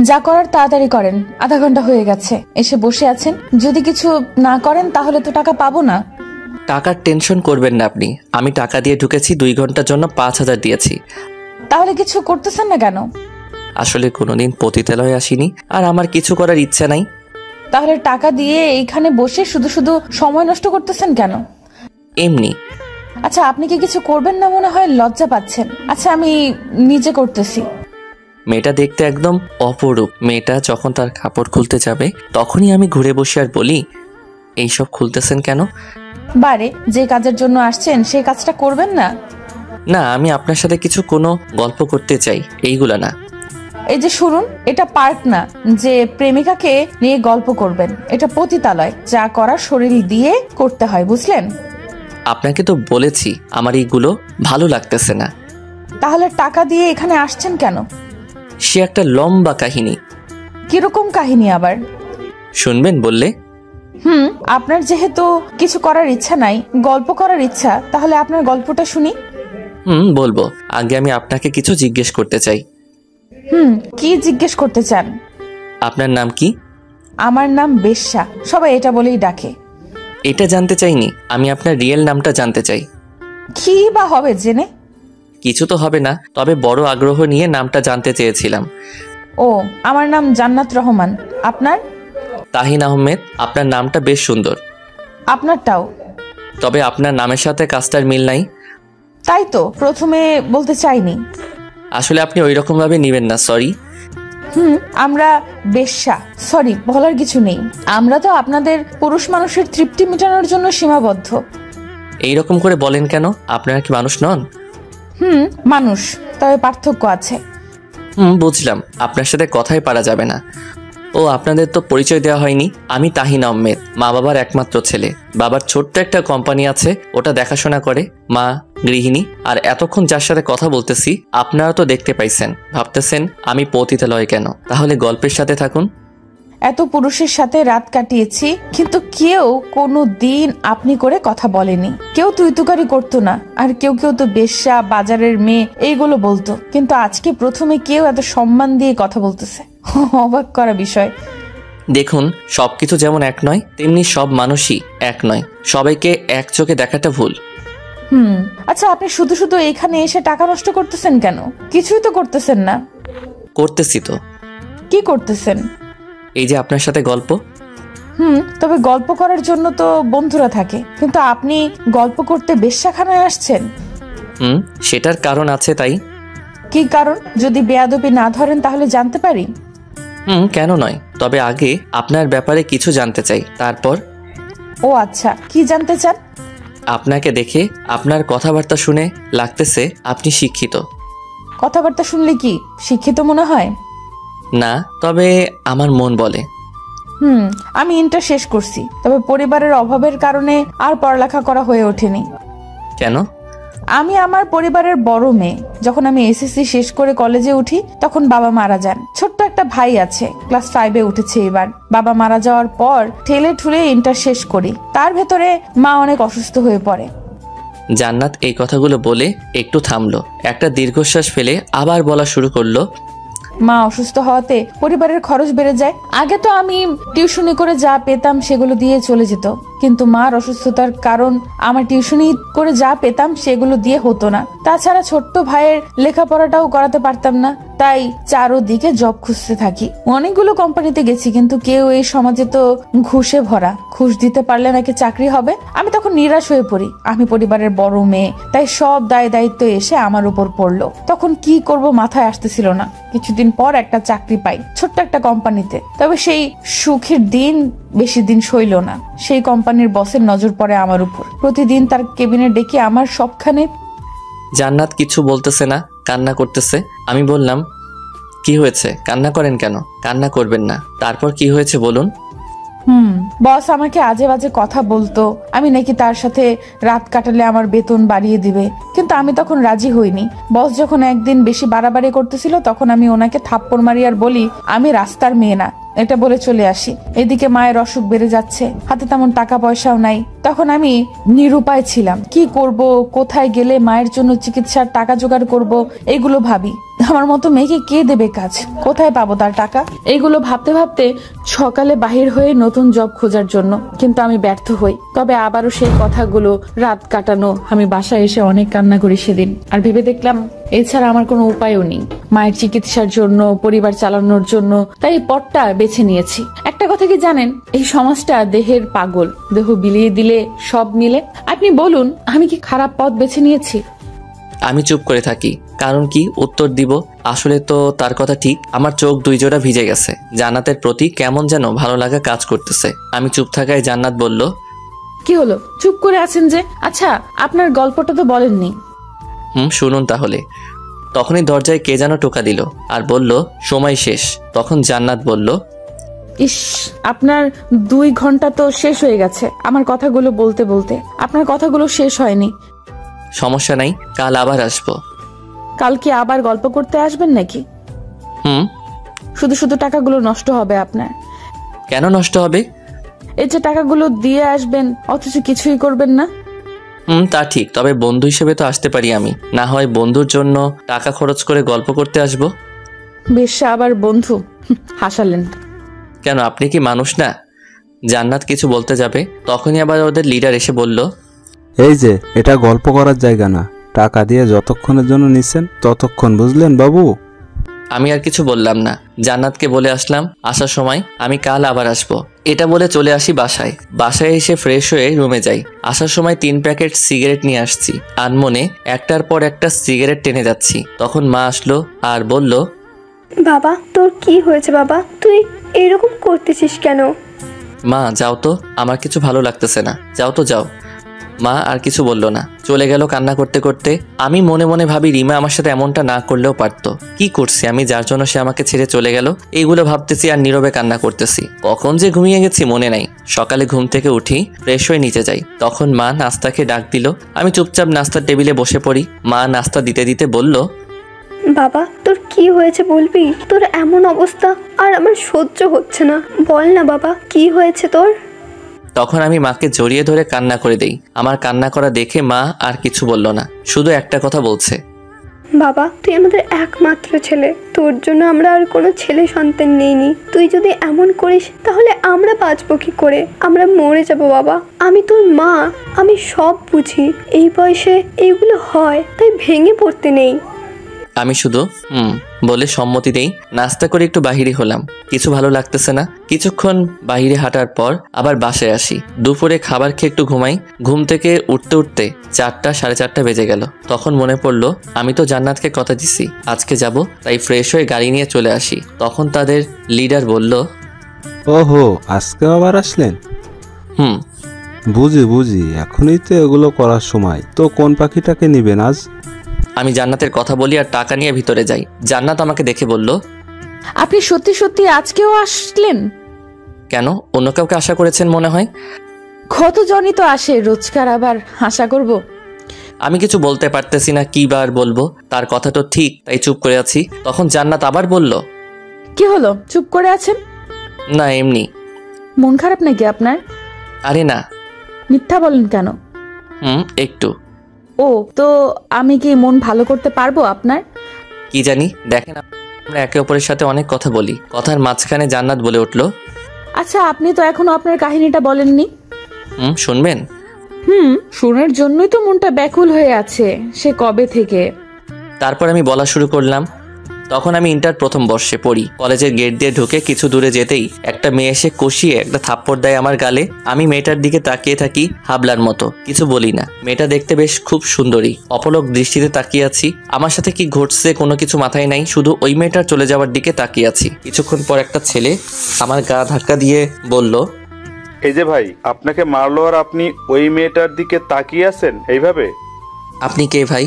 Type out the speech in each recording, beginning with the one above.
যা করার তাড়াতাড়ি করেন, আধা ঘন্টা হয়ে গেছে এসে বসে আছেন। যদি কিছু না করেন তাহলে তো টাকা পাবো না। টাকার টেনশন করবেন না আপনি, আমি টাকা দিয়ে ঢুকেছি, 2 ঘন্টার জন্য 5,000 দিয়েছি। তাহলে কিছু করতেছেন না কেন? আসলে কোনোদিন পতিতালয়ে আসিনি, আর আমার কিছু করার ইচ্ছা নাই। তাহলে টাকা দিয়ে এইখানে বসে শুধু শুধু সময় নষ্ট করতেছেন কেন? এমনি। আচ্ছা, আপনি কি কিছু করবেন না মনে হয়, লজ্জা পাচ্ছেন? আচ্ছা, আমি নিজে করতেছি। মেয়েটা দেখতে একদম অপরূপ। মেয়েটা যখন তার কাপড় খুলতে যাবে তখনই আমি ঘুরে বসে আর বলি, এইসব খুলতেছেন কেন? বারে, যে কাজের জন্য আসছেন সেই কাজটা করবেন না? না, আমি আপনার সাথে কোনো গল্প করতে চাই, এইগুলা না। এই যে শুনুন, এটা পার্ক না যে প্রেমিকাকে নিয়ে গল্প করবেন। এটা পতিতালয়, যা করার শরীর দিয়ে করতে হয়, বুঝলেন? আপনাকে তো বলেছি আমার এইগুলো ভালো লাগতেছে না। তাহলে টাকা দিয়ে এখানে আসছেন কেন? সে একটা লম্বা কাহিনী। কিরকম কাহিনী আবার? শুনবেন বললে? আপনার যেহেতু কিছু করার ইচ্ছা নাই, গল্প করার ইচ্ছা, তাহলে আপনার গল্পটা শুনি। বলবো। আগে আমি আপনাকে কিছু জিজ্ঞেস করতে চাই। কি জিজ্ঞেস করতে চান? আপনার নাম কি? আমার নাম বেশ্যা, সবাই এটা বলেই ডাকে। এটা জানতে চাইনি, আমি আপনার রিয়েল নামটা জানতে চাই। কি বা হবে জেনে? কিছু তো হবে না, তবে বড় আগ্রহ নিয়ে নামটা জানতে চেয়েছিলাম। ও, আমার নাম জান্নাত রহমান। আপনার? তাহিন আহমেদ। আপনার নামটা বেশ সুন্দর। আপনারটাও। তবে আপনার নামের সাথে কাজটার মিল নাই। তাই তো প্রথমে বলতে চাইনি। আসলে আপনি ওই রকম ভাবে নিবেন না, সরি। আমরা বেশ্যা, সরি বলার কিছু নেই। আমরা তো আপনাদের পুরুষ মানুষের তৃপ্তি মেটানোর জন্য সীমাবদ্ধ। এইরকম করে বলেন কেন? আপনারা কি মানুষ নন? মানুষ, তবে পার্থক্য আছে। বুঝলাম, আপনার সাথে কথাই পারা যাবে না। ও, আপনাদের তো পরিচয় দেওয়া হয়নি। আমি তাহিন আহমেদ, মা বাবার একমাত্র ছেলে। বাবার ছোট্ট একটা কোম্পানি আছে, ওটা দেখাশোনা করে। মা গৃহিণী। আর এতক্ষণ যার সাথে কথা বলতেছি আপনারা তো দেখতে পাইছেন, ভাবতেছেন আমি পতিতালয়ে কেন। তাহলে গল্পের সাথে থাকুন। এত পুরুষের সাথে রাত কাটিয়েছি, কিন্তু কেউ কোনো দিন আপনি করে কথা বলেনি। কেউ তুই তুকারি করতো না, আর কেউ কেউ তো বেশ্যা, বাজারের মেয়ে এইগুলো বলতো। কিন্তু আজকে প্রথমে কেউ এত সম্মান দিয়ে কথা বলতেছে, অবাক করা বিষয়। দেখুন, সবকিছু যেমন এক নয়, তেমনি সব মানুষই এক নয়। সবাইকে এক চোখে দেখাটা ভুল। আচ্ছা, আপনি শুধু শুধু এখানে এসে টাকা নষ্ট করতেছেন কেন? কিছুই তো করতেছেন না। করতেছি তো। কি করতেছেন? এই যে আপনার সাথে গল্প। তবে গল্প করার জন্য তো বন্ধুরা থাকে, কিন্তু আপনি গল্প করতে বেশ্যাখানায় আসছেন। সেটার কারণ আছে। তাই? কি কারণ? যদি বেয়াদবি না ধরেন তাহলে জানতে পারি। কেন নয়, তবে আগে আপনার ব্যাপারে কিছু জানতে চাই, তারপর। ও আচ্ছা, কি জানতে চান? আপনাকে দেখে, আপনার কথাবার্তা শুনে লাগতেছে আপনি শিক্ষিত। কথাবার্তা শুনলে কি শিক্ষিত মনে হয়? না, তবে আমার মন বলে। আমি ইন্টার শেষ করছি, তবে পরিবারের অভাবের কারণে আর পড়ালেখা করা হয়ে ওঠেনি। কেন? আমি আমার পরিবারের বড় মেয়ে। যখন আমি এসএসসি শেষ করে কলেজে উঠি তখন বাবা মারা যান। ছোট্ট একটা ভাই আছে, ক্লাস 5-এ উঠেছে এবার। বাবা মারা যাওয়ার পর ঠেলে ঠুলে ইন্টার শেষ করি। তার ভেতরে মা অনেক অসুস্থ হয়ে পড়ে। জান্নাত এই কথাগুলো বলে একটু থামলো, একটা দীর্ঘশ্বাস ফেলে আবার বলা শুরু করলো। মা অসুস্থ হওয়াতে পরিবারের খরচ বেড়ে যায়। আগে তো আমি টিউশনি করে যা পেতাম সেগুলো দিয়ে চলে যেত, কিন্তু মার অসুস্থতার কারণ আমার টিউশনি করে যা পেতাম সেগুলো দিয়ে হতো না। তাছাড়া ছোট্ট ভাইয়ের লেখাপড়াটাও করাতে পারতাম না, তাই চারোদিকে জব খুঁজতে থাকি। অনেকগুলো কোম্পানিতে গেছি, কিন্তু কেউ এই সমাজে তো ঘুষে ভরা। ঘুষ দিতে পারলে নাকি চাকরি হবে। আমি তখন নিরাশ হয়ে পড়ি। আমি পরিবারের বড় মেয়ে, তাই সব দায় দায়িত্ব এসে আমার উপর পড়লো। তখন কি করব মাথায় আসতেছিল না। কিছুদিন পর একটা চাকরি পাই ছোট্ট একটা কোম্পানিতে। তবে সেই সুখের দিন বেশি দিন সইল না। সেই কোম্পানির বসের নজর পড়ে আমার উপর। প্রতিদিন তার কেবিনে ডেকে আমার সবখানে। জান্নাত কিছু বলতেছে না, কান্না করতেছে। আমি বললাম, কি হয়েছে? কান্না করেন কেন? কান্না করবেন না। তারপর কি হয়েছে বলুন। বস আমাকে আজে বাজে কথা বলতো। আমি নাকি তার সাথে রাত কাটালে আমার বেতন বাড়িয়ে দিবে, কিন্তু আমি তখন রাজি হইনি। বস যখন একদিন বেশি বাড়াবাড়ি করতেছিল তখন আমি ওনাকে থাপ্পড় মারি আর বলি আমি রাস্তার মেয়ে না, এটা বলে চলে আসি। এদিকে মায়ের অসুখ বেড়ে যাচ্ছে, হাতে তেমন টাকা পয়সাও নাই। তখন আমি নিরুপায় ছিলাম। কি করব, কোথায় গেলে মায়ের জন্য চিকিৎসার টাকা জোগাড় করব, এগুলো ভাবি। আমার মতো মেয়েকে কে দেবে কাজ? কোথায় পাবো তার টাকা? এইগুলো ভাবতে ভাবতে সকালে বাহির হয়ে নতুন জব খোঁজার জন্য, কিন্তু আমি ব্যর্থ হই। তবে আবারও সেই কথাগুলো, রাত কাটানো, আমি বাসায় এসে অনেক কান্না করি সেদিন। আর ভেবে দেখলাম এছাড়া আমার কোনো উপায়ও নেই মায়ের চিকিৎসার জন্য, পরিবার চালানোর জন্য। তাই এই পথটা বেছে নিয়েছি। একটা কথা কি জানেন, এই সমাজটা দেহের পাগল, দেহ বিলিয়ে দিলে সব মিলে। আপনি বলুন, আমি কি খারাপ পথ বেছে নিয়েছি? আমি চুপ করে থাকি। কারণ কি উত্তর দিব? আসলে তো তার কথা ঠিক। আমার চোখ দুই জোড়া ভিজে গেছে। জান্নাতের প্রতি কেমন যেন ভালো লাগা কাজ করতেছে। আমি চুপ থাকায় জান্নাত বলল, কি হলো, চুপ করে আছেন যে? আচ্ছা, আপনার গল্পটা তো বলেননি। শুনুন তাহলে। তখনই দরজায় কে যেন টোকা দিল আর বলল, সময় শেষ। তখন জান্নাত বলল, ইস, আপনার 2 ঘন্টা তো শেষ হয়ে গেছে আমার কথাগুলো বলতে বলতে। আপনার কথাগুলো শেষ হয়নি। সমস্যা নাই, কাল আবার আসবো। কাল কি আবার গল্প করতে আসবেন নাকি? শুধু শুধু টাকাগুলো নষ্ট হবে আপনার। কেন নষ্ট হবে? এই যে টাকাগুলো দিয়ে আসবেন অথচ কিছুই করবেন না। তা ঠিক, তবে বন্ধু হিসেবে তো আসতে পারি আমি। না হয় বন্ধুর জন্য টাকা খরচ করে গল্প করতে আসবো? বেশ্যা আবার বন্ধু, হাসালেন। কেন, আপনি কি মানুষ না? জান্নাত কিছু বলতে যাবে, তখনই আবার ওদের লিডার এসে বলল, এই যে, এটা গল্প করার জায়গা না। টাকা দিয়ে যতক্ষণের জন্য নিছেন ততক্ষণ, বুঝলেন বাবু? আমি আর কিছু বললাম না। জান্নাতকে বলে আসলাম আসার সময় আমি কাল আবার আসবো। এটা বলে চলে আসি বাসায়। বাসায় এসে ফ্রেশ হয়ে রুমে যাই। আসার সময় 3 প্যাকেট সিগারেট নিয়ে আসছি। আনমনে একটার পর একটা সিগারেট টেনে যাচ্ছি। তখন মা আসলো আর বলল, বাবা, তোর কি হয়েছে বাবা? তুই এরকম করতেছিস কেন? মা যাও তো, আমার কিছু ভালো লাগতেছে না, যাও তো যাও। মা আর কিছু বলল না, চলে গেল কান্না করতে করতে। আমি মনে মনে ভাবি, রিমা আমার সাথে এমনটা না করলেও পারতো। কি করছি আমি যার জন্য সে আমাকে ছেড়ে চলে গেল? এইগুলো ভাবতেছি আর নীরবে কান্না করতেছি। কখন যে ঘুমিয়ে গেছি মনে নাই। সকালে ঘুম থেকে উঠি, ফ্রেশ হয়ে নিচে যাই। তখন মা নাস্তাকে ডাক দিল। আমি চুপচাপ নাস্তার টেবিলে বসে পড়ি। মা নাস্তা দিতে দিতে বলল, বাবা, তোর কি হয়েছে বলবি? তোর এমন অবস্থা আর আমার সহ্য হচ্ছে না। বল না বাবা, কি হয়েছে তোর? তখন আমি মাকে জড়িয়ে ধরে কান্না করে দেই। আমার কান্না করা দেখে মা আর কিছু বলল না, শুধু একটা কথা বলছে, বাবা, তুই আমাদের একমাত্র ছেলে। তোর জন্য আমরা আর কোনো ছেলে সন্তান নেইনি। তুই যদি এমন করিস তাহলে আমরা বাঁচবো কি করে? আমরা মরে যাব বাবা। আমি তোর মা, আমি সব বুঝি। এই বয়সে এইগুলো হয়, তাই ভেঙে পড়তে নেই। আমি শুধু বলে সম্মতি দেই। নাস্তা করে একটু বাহিরে হলাম, কিছু ভালো লাগতেছে না। কিছুক্ষণ বাহিরে হাঁটার পর আবার বাসায় আসি। দুপুরে খাবার খেয়ে একটু ঘুমাই। ঘুম থেকে উঠতে উঠতে 4টা 4:30 বেজে গেল। তখন মনে পড়লো আমি তো জান্নাতকে কথা দিছি আজকে যাব, তাই ফ্রেশ হয়ে গাড়ি নিয়ে চলে আসি। তখন তাদের লিডার বলল, ওহো, আজকে আবার আসলেন? বুঝি বুঝি, এখনই তো এগুলো করার সময়। তো কোন পাখিটাকে নিবেন আজ? আমি জান্নাতের কথা বলি আর টাকা নিয়ে ভিতরে যাই। জান্নাত আমাকে দেখে বলল, আপনি সত্যি সত্যি আজকেও আসলেন? কেন, অন্য কাউকে আশা করেছেন মনে হয়? কতজনই তো আসে, রোজকার আবার আশা করব? আমি কিছু বলতে পারতেছি না, কি বার বলবো। তার কথা তো ঠিক, তাই চুপ করে আছি। তখন জান্নাত আবার বলল, কি হলো, চুপ করে আছেন? না এমনি। মন খারাপ নাকি আপনার? আরে না। মিথ্যা বলেন কেন? একটু। ও, তো আমি কি মন ভালো করতে পারবো আপনার? কি জানি, দেখেন আমরা একে অপরের সাথে অনেক কথা বলি। কথার মাঝখানে জান্নাত বলে উঠল, আচ্ছা, আপনি তো এখনো আপনার কাহিনীটা বলেননি। শুনবেন? শোনার জন্যই তো মনটা ব্যাকুল হয়ে আছে সে কবে থেকে। তারপর আমি বলা শুরু করলাম। তখন আমি ইন্টার প্রথম বর্ষে পড়ি। কলেজের গেট দিয়ে ঢুকে কিছু দূরে যেতেই একটা মেয়ে এসে কষিয়ে একটা থাপ্পড় দেয় আমার গালে। আমি মেয়েটার দিকে তাকিয়ে থাকি হাবলার মতো, কিছু বলি না। মেয়েটা দেখতে বেশ খুব সুন্দরী। অপলক দৃষ্টিতে তাকিয়ে আছি। আমার সাথে কি ঘটছে কোনো কিছু মাথায় নাই, শুধু ওই মেয়েটার চলে যাওয়ার দিকে তাকিয়ে আছি। কিছুক্ষণ পর একটা ছেলে আমার গা ধাক্কা দিয়ে বলল, এই যে ভাই, আপনাকে মারলো আর আপনি ওই মেয়েটার দিকে তাকিয়ে আছেন এইভাবে? আপনি কে ভাই?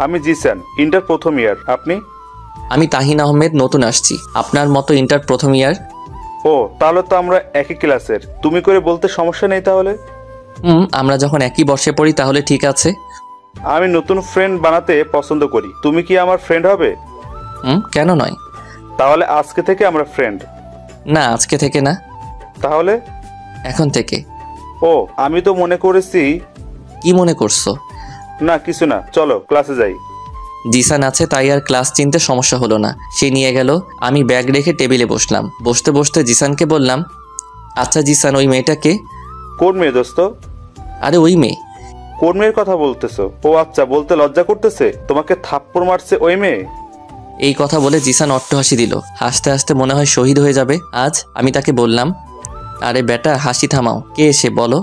আমি জিসান, ইন্টার প্রথম ইয়ার। আপনি? আমি তাহিন আহমেদ, নতুন আসছি। আপনার মতো ইন্টার প্রথম ইয়ার। ও, তাহলে তো আমরা একই ক্লাসের। তুমি করে বলতে সমস্যা নেই তাহলে? আমরা যখন একই বর্ষে পড়ি তাহলে ঠিক আছে। আমি নতুন ফ্রেন্ড বানাতে পছন্দ করি। তুমি কি আমার ফ্রেন্ড হবে? কেন নয়? তাহলে আজকে থেকে আমরা ফ্রেন্ড। না, আজকে থেকে না। তাহলে? এখন থেকে। ও, আমি তো মনে করেছি। কি মনে করছো? না কিছু না, চলো ক্লাসে যাই। জিসান আছে তাই আর ক্লাস চিনতে সমস্যা হলো না। সে নিয়ে গেল, আমি ব্যাগ রেখে টেবিলে বসলাম। বসতে বসতে জিসানকে বললাম, আচ্ছা জিসান, ওই মেয়েটাকে? কোন মেয়ে দোস্ত? আরে ওই মেয়ে। কোন মেয়ের কথা বলতেছো? ও আচ্ছা, বলতে লজ্জা করতেছে? তোমাকে থাপ্পড় মারছে ওই মেয়ে? এই কথা বলে জিসান অট্টহাসি দিল। হাসতে হাসতে মনে হয় শহীদ হয়ে যাবে আজ। আমি তাকে বললাম, আরে বেটা হাসি থামাও, কে এসে বলো।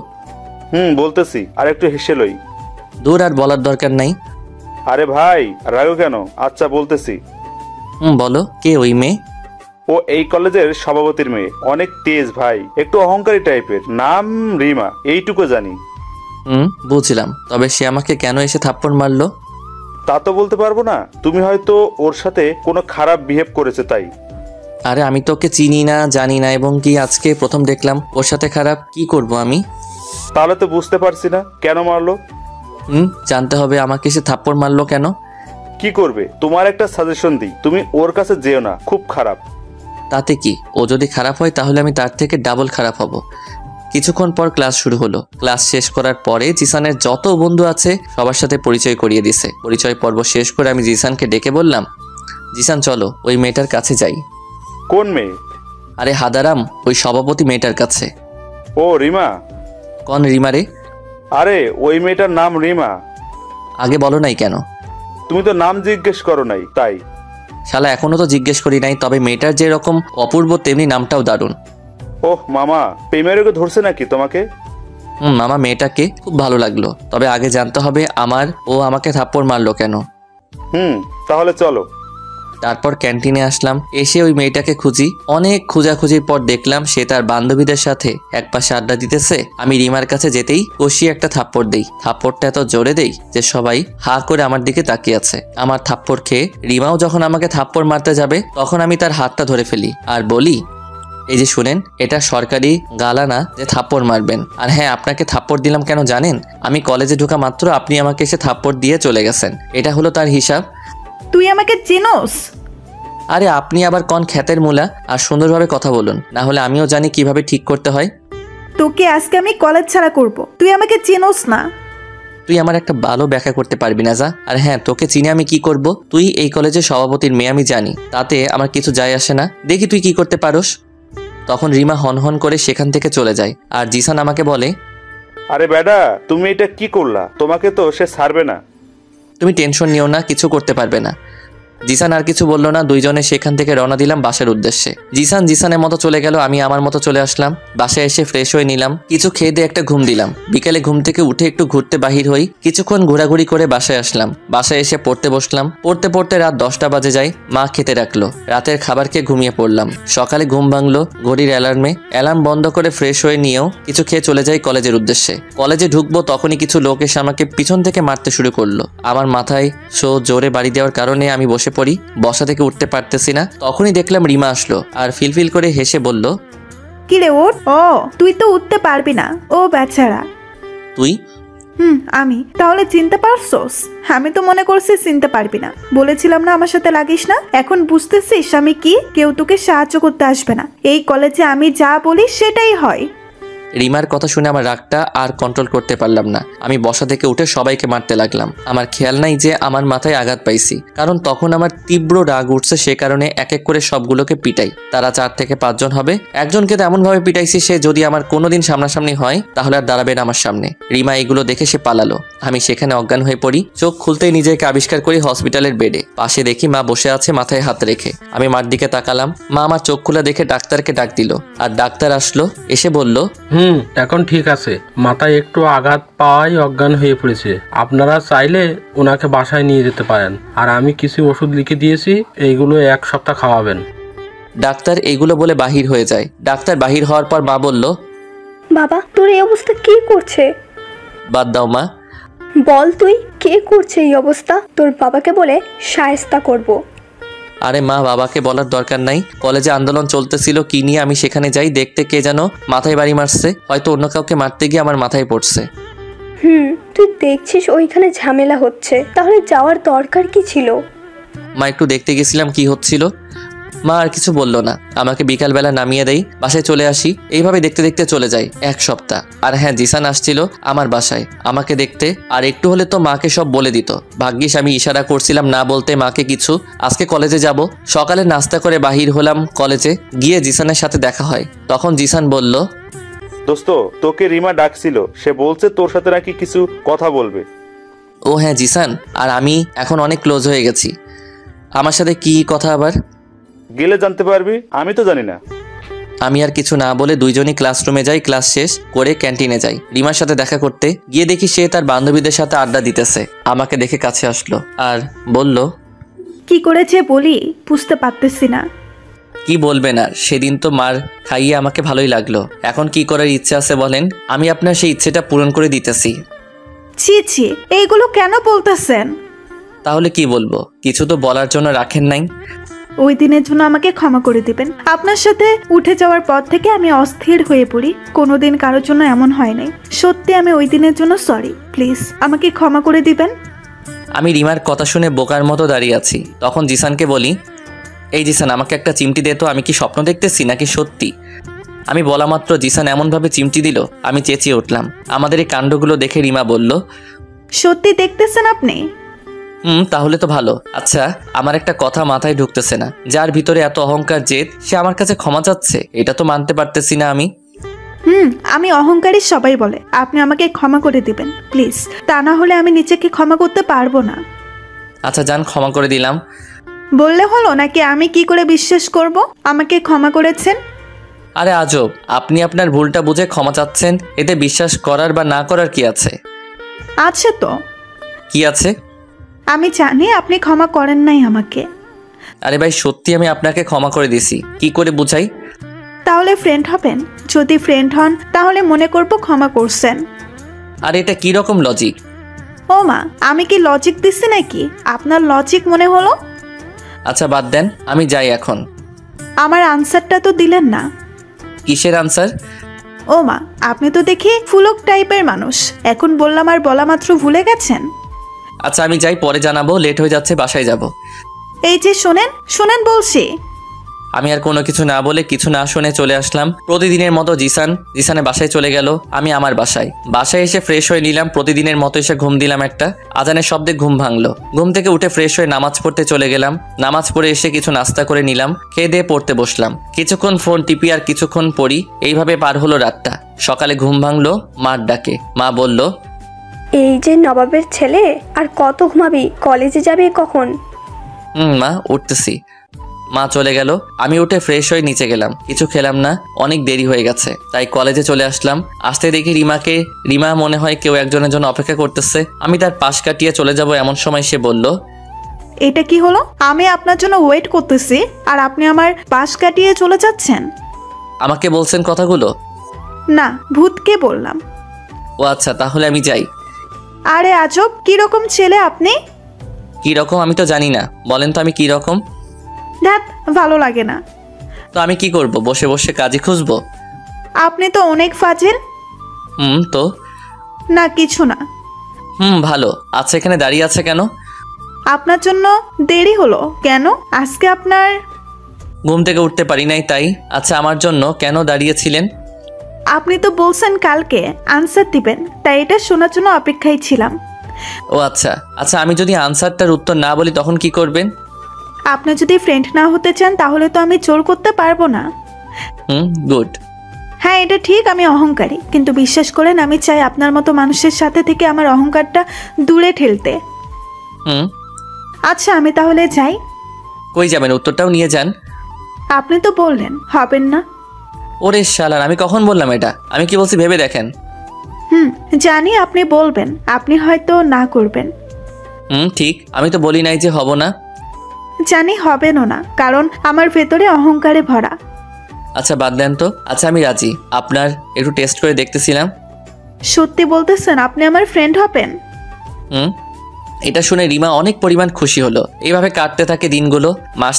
বলতেছি, আর একটু হেসে লই। দূর, আর বলার দরকার নাই। আরে ভাই, রাগো কেন? আচ্ছা বলতেছি। বলো, কে ওই মেয়ে? ও এই কলেজের সভাপতির মেয়ে, অনেক তেজ ভাই, একটু অহংকারী টাইপের, নাম রিমা, এইটুকু জানি। বুঝলাম, তবে সে আমাকে কেন এসে থাপ্পড় মারলো? তা তো বলতে পারবো না, তুমি হয়তো ওর সাথে কোনো খারাপ বিহেভ করেছে তাই। আরে আমি তো ওকে চিনি না, জানি না, এবং কি আজকে প্রথম দেখলাম। ওর সাথে খারাপ কি করব আমি? তাহলে তো বুঝতে পারছি না কেন মারলো। জানতে হবে আমাকে সে থাপ্পড় মারলো কেন। কি করবে, তোমার একটা সাজেশন দিই, তুমি ওর কাছে যেও না, খুব খারাপ। তাতে কি, ও যদি খারাপ হয় তাহলে আমি তার থেকে ডাবল খারাপ হব। কিছুক্ষণ পর ক্লাস শুরু হলো। ক্লাস শেষ করার পরে জিসানের যত বন্ধু আছে সবার সাথে পরিচয় করিয়ে দিছে। পরিচয় পর্ব শেষ করে আমি জিসানকে ডেকে বললাম, জিসান চলো ওই মেয়েটার কাছে যাই। কোন মেয়ে? আরে হাদারাম, ওই সভাপতি মেয়েটার কাছে। ও রিমা? কোন রিমা রে? আরে ওই মেয়েটার নাম রিমা। আগে বলো নাই কেন? তুমি তো নাম জিজ্ঞেস করো নাই তাই। শালা এখনো তো জিজ্ঞেস করি নাই, তবে মেয়েটার যেরকম অপূর্ব তেমনি নামটাও দারুণ। ওহ মামা, প্রেমের রোগে ধরছে নাকি তোমাকে? মামা, মেয়েটাকে খুব ভালো লাগলো, তবে আগে জানতে হবে ও আমাকে থাপ্পড় মারলো কেন। তাহলে চলো। তারপর ক্যান্টিনে আসলাম। এসে ওই মেয়েটাকে খুঁজি। অনেক খোঁজাখুঁজির পর দেখলাম সে তার বান্ধবীদের সাথে একপাশে আড্ডা দিতেছে। আমি রিমার কাছে যেতেই কষিয়ে একটা থাপ্পড় দেই। থাপ্পড়টা এত জোরে দেই যে সবাই হা করে আমার দিকে তাকিয়ে আছে। আমার থাপ্পড় খেয়ে রিমাও যখন আমাকে থাপ্পড় মারতে যাবে তখন আমি তার হাতটা ধরে ফেলি আর বলি, এই যে শুনেন, এটা সরকারি গালা না যে থাপ্পড় মারবেন। আর হ্যাঁ, আপনাকে থাপ্পড় দিলাম কেন জানেন? আমি কলেজে ঢোকা মাত্র আপনি আমাকে এসে থাপ্পড় দিয়ে চলে গেছেন। এটা হলো তার হিসাব। তুই আমাকে চিনোস? আরে আপনি আবার কোন খ্যাতের মূলা? আর সুন্দরভাবে কথা বলুন, না হলে আমিও জানি কিভাবে ঠিক করতে হয়। তোকে আজকে আমি কলেজ ছাড়া করব। তুই আমাকে চিনোস না। তুই আমার একটা ভালো ব্যাখ্যা করতে পারবি না যা। আর হ্যাঁ, তোকে চিনে আমি কি করব? তুই এই কলেজের সভাপতির মেয়ে আমি জানি, তাতে আমার কিছু যায় আসে না। দেখি তুই কি করতে পারোস। তখন রিমা হনহন করে সেখান থেকে চলে যায়। আর জিসান আমাকে বলে, আরে বেডা, তুমি এটা কি করলা? তোমাকে তো সে ছাড়বে না। তুমি টেনশন নিও না, কিছু করতে পারবে না। জিসান আর কিছু বললো না। দুইজনে সেখান থেকে রওনা দিলাম বাসার উদ্দেশ্যে। জিসান জিসানের মতো চলে গেল, আমি আমার মতো চলে আসলাম। বাসায় এসে ফ্রেশ হয়ে নিলাম, কিছু খেয়ে দিয়ে একটা ঘুম দিলাম। বিকেলে ঘুম থেকে উঠে একটু ঘুরতে বাহির হই। কিছুক্ষণ ঘোরাঘুরি করে বাসায় আসলাম। বাসায় এসে পড়তে বসলাম। পড়তে পড়তে রাত 10টা বাজে যায়। মা খেতে রাখলো। রাতের খাবার খেয়ে ঘুমিয়ে পড়লাম। সকালে ঘুম ভাঙলো ঘড়ির অ্যালার্মে। অ্যালার্ম বন্ধ করে ফ্রেশ হয়ে নিয়েও কিছু খেয়ে চলে যাই কলেজের উদ্দেশ্যে। কলেজে ঢুকবো তখনই কিছু লোক এসে আমাকে পিছন থেকে মারতে শুরু করলো। আমার মাথায় জোরে বাড়ি দেওয়ার কারণে আমি বসে পড়ি। বসা থেকে উঠতে পারতেছি না। তখনই দেখলাম রিমা আসলো আর ফিলফিল করে হেসে বলল, কি রে ওঠ? ও তুই তো উঠতে পারবি না। ও বেচারা। তুই? আমি। তাহলে চিনতে পারছোস? আমি তো মনে করছি চিনতে পারবি না। বলেছিলাম না আমার সাথে লাগিস না? এখন বুঝতেছিস আমি কি? কেউ তোকে সাহায্য করতে আসবে না। এই কলেজে আমি যা বলি সেটাই হয়। রিমার কথা শুনে আমার রাগটা আর কন্ট্রোল করতে পারলাম না। আমি বসা থেকে উঠে সবাইকে মারতে লাগলাম। আমার খেয়াল নাই যে আমার মাথায় আঘাত পাইছি, কারণ তখন আমার তীব্র রাগ উঠছে। সে কারণে এক এক করে সবগুলোকে পিটাই। তারা 4 থেকে 5 জন হবে। একজনকে তো এমনভাবে পিটাইছি সে যদি আমার কোনোদিন সামনাসামনি হয় তাহলে আর দাঁড়াবে না আমার সামনে। রিমা এগুলো দেখে সে পালালো। আমি সেখানে অজ্ঞান হয়ে পড়ি। চোখ খুলতেই নিজেকে আবিষ্কার করি হসপিটালের বেডে। পাশে দেখি মা বসে আছে মাথায় হাত রেখে। আমি মার দিকে তাকালাম। মা আমার চোখ খোলা দেখে ডাক্তারকে ডাক দিল। আর ডাক্তার আসলো, এসে বলল, এখন ঠিক আছে, মাথায় একটু আঘাত পাওয়াই অজ্ঞান হয়ে পড়েছে। আপনারা চাইলে ওনাকে বাসায় নিয়ে যেতে পারেন। আর আমি কিছু ওষুধ লিখে দিয়েছি, এইগুলো 1 সপ্তাহ খাওয়াবেন। ডাক্তার এইগুলো বলে বাহির হয়ে যায়। ডাক্তার বাহির হওয়ার পর মা বলল, বাবা তোর এই অবস্থা কে করছে? বাদ দাও মা। বল তুই কে করছে এই অবস্থা? তোর বাবাকে বলে শায়েস্তা করব। আরে মা, বাবাকে বলার দরকার নাই। কলেজে আন্দোলন চলতেছিল কি নিয়ে, আমি সেখানে যাই। দেখতে কে যেন মাথায় বাড়ি মারছে। হয়তো অন্য কাউকে মারতে গিয়ে আমার মাথায় পড়ছে। তুই দেখছিস ওইখানে ঝামেলা হচ্ছে, তাহলে যাওয়ার দরকার কি ছিল? মা একটু দেখতে গেছিলাম কি হচ্ছিল। মা আর কিছু বলল না, আমাকে বিকালবেলা নামিয়ে দেই, বাসায় চলে আসি। এইভাবে দেখতে দেখতে চলে যায় 1 সপ্তাহ। আর হ্যাঁ, জিসান আসছিল আমার বাসায় আমাকে দেখতে, আর একটু হলে তো মাকে সব বলে দিত। ভাগ্যিস আমি ইশারা করছিলাম না বলতে মাকে কিছু। আজকে কলেজে যাব, সকালে নাস্তা করে বাহির হলাম কলেজে গিয়ে জিসানের সাথে দেখা হয়। তখন জিসান বলল, দোস্ত, তোকে রিমা ডাকছিল, সে বলছে তোর সাথে নাকি কিছু কথা বলবে। ও হ্যাঁ জিসান আর আমি এখন অনেক ক্লোজ হয়ে গেছি। আমার সাথে কি কথা আবার? গেলে জানতে পারবি, আমি তো জানি না। আমি আর কিছু না বলে দুইজনই ক্লাসরুমে যাই, ক্লাস শেষ করে ক্যান্টিনে যাই রিমার সাথে দেখা করতে। গিয়ে দেখি সে তার বান্ধবীদের সাথে আড্ডা দিতেছে। আমাকে দেখে কাছে আসলো আর বলল, কি করেছে বলি, বুঝতে পারতেছি না। কি বলবেন আর, সেদিন তো মার খাইয়ে আমাকে ভালোই লাগলো। এখন কি করার ইচ্ছে আছে বলেন, আমি আপনার সেই ইচ্ছেটা পূরণ করে দিতেছি। ছি ছি, এইগুলো কেন বলতেছেন? তাহলে কি বলবো, কিছু তো বলার জন্য রাখেন নাই। ওই দিনের জন্য আমাকে ক্ষমা করে দিবেন। আপনার সাথে উঠে যাওয়ার পর থেকে আমি অস্থির হয়ে পড়ি, কোনোদিন কারোর জন্য এমন হয় নাই। সত্যি আমি ওই দিনের জন্য সরি, প্লিজ আমাকে ক্ষমা করে দিবেন। আমি রিমার কথা শুনে বোকার মতো দাঁড়িয়ে আছি। তখন জিসানকে বলি, এই জিসান, আমাকে একটা চিমটি দে তো, আমি কি স্বপ্ন দেখতেছি নাকি সত্যি? আমি বলা মাত্র জিসান এমনভাবে চিমটি দিল, আমি চেঁচিয়ে উঠলাম। আমাদের এই কাণ্ডগুলো দেখে রিমা বলল, সত্যি দেখতেছেন আপনি? তাহলে তো ভালো। আচ্ছা, আমার একটা কথা মাথায় ঢুকতেছে না, যার ভিতরে এত অহংকার জেদ সে আমার কাছে ক্ষমা চাচ্ছে, এটা তো মানতে পারতেছি না আমি। আমি অহংকারী সবাই বলে। আপনি আমাকে ক্ষমা করে দিবেন প্লিজ, তা না হলে আমি নিজেকে ক্ষমা করতে পারবো না। আচ্ছা যান, ক্ষমা করে দিলাম। বললে হলো নাকি আমি কি করে বিশ্বাস করব আমাকে ক্ষমা করেছেন? আরে আজব, আপনি আপনার ভুলটা বুঝে ক্ষমা চাচ্ছেন, এতে বিশ্বাস করার বা না করার কি আছে? আছে তো। কি আছে? আমি জানি আপনি ক্ষমা করেন নাই আমাকে। আরে ভাই, সত্যি আমি আপনাকে ক্ষমা করে দিছি, কি করে বুঝাই? তাহলে ফ্রেন্ড হবেন? যদি ফ্রেন্ড হন তাহলে মনে করবো ক্ষমা করছেন। আর এটা কি রকম লজিক? ও মা, আমি কি লজিক দিচ্ছি নাকি? আপনার লজিক মনে হলো। আচ্ছা বাদ দেন, আমি যাই এখন। আমার আনসারটা তো দিলেন না। কিসের আনসার? ও মা, আপনি তো দেখি ফুলক টাইপের মানুষ, এখন বললাম আর বলা মাত্র ভুলে গেছেন। আচ্ছা আমি যাই, পরে জানাবো, লেট হয়ে যাচ্ছে, বাসায় যাব। এই যে শোনেন শোনেন বলছি। আমি আর কোনো কিছু না বলে কিছু না শুনে চলে আসলাম। প্রতিদিনের মতো জিসানের বাসায় চলে গেল, আমি আমার বাসায় এসে ফ্রেশ হয়ে নিলাম। প্রতিদিনের মতো এসে ঘুম দিলাম একটা। আজানের শব্দে ঘুম ভাঙলো। ঘুম থেকে উঠে ফ্রেশ হয়ে নামাজ পড়তে চলে গেলাম। নামাজ পড়ে এসে কিছু নাস্তা করে নিলাম, খেয়ে দিয়ে পড়তে বসলাম। কিছুক্ষণ ফোন টিপি আর কিছুক্ষণ পড়ি, এইভাবে পার হলো রাতটা। সকালে ঘুম ভাঙলো মার ডাকে। মা বলল, এই যে নবাবের ছেলে, আর কত ঘুমাবি? কলেজে যাবি কখন? মা উঠতেছি। মা চলে গেল। আমি উঠে ফ্রেশ হয়ে নিচে গেলাম, কিছু খেলাম না, অনেক দেরি হয়ে গেছে, তাই কলেজে চলে আসলাম। আসতে দেখি রিমা মনে হয় কেউ একজনের জন্য অপেক্ষা করতেছে। আমি তার পাশ কাটিয়ে চলে যাব, এমন সময় সে বলল, এটা কি হলো? আমি আপনার জন্য ওয়েট করতেছি আর আপনি আমার পাশ কাটিয়ে চলে যাচ্ছেন। আমাকে বলছেন কথাগুলো? না, ভূতকে বললাম। ও আচ্ছা, তাহলে আমি যাই। আরে আজব, কিরকম ছেলে আপনি? কি রকম আমি তো জানি না, বলেন তো আমি কি রকম? ধ্যাত, ভালো লাগে না। তো আমি কি করব, বসে বসে কাজই খুঁজবো? আপনি তো অনেক ফাজিল। তো না কিছু না। ভালো। আচ্ছা এখানে দাঁড়িয়ে আছে কেন? আপনার জন্য দেরি হলো কেন? আজকে আপনার ঘুম থেকে উঠতে পারি নাই তাই। আচ্ছা আমার জন্য কেন দাঁড়িয়েছিলেন? আপনি তো বলছেন কালকে আনসার দিবেন, তাই এটা শোনার জন্য অপেক্ষায় ছিলাম। ও আচ্ছা আচ্ছা, আমি যদি আনসারটার উত্তর না বলি তখন কি করবেন? আপনি যদি ফ্রেন্ড না হতে চান তাহলে তো আমি জোর করতে পারবো না। গুড। হ্যাঁ এটা ঠিক, আমি অহংকারী, কিন্তু বিশ্বাস করেন আমি চাই আপনার মতো মানুষের সাথে থেকে আমার অহংকারটা দূরে ঠেলতে। আচ্ছা আমি তাহলে যাই। কই যাবেন? উত্তরটাও নিয়ে যান। আপনি তো বললেন হবেন না। ওরে শালার, আমি কখন বললাম এটা? আমি কি বলছি ভেবে দেখেন। জানি আপনি বলবেন, আপনি হয়তো না করবেন। ঠিক, আমি তো বলি নাই যে হব না। জানি হবেনও না, কারণ আমার ভেতরে অহংকারে ভরা। আচ্ছা বাদ দেন তো। আচ্ছা আমি রাজি, আপনার একটু টেস্ট করে দেখতেছিলাম। সত্যি বলতেছেন আপনি আমার ফ্রেন্ড হবেন? এটা শুনে রিমা অনেক পরিমাণ খুশি হলো। এইভাবে কাটতে থাকে দিনগুলো।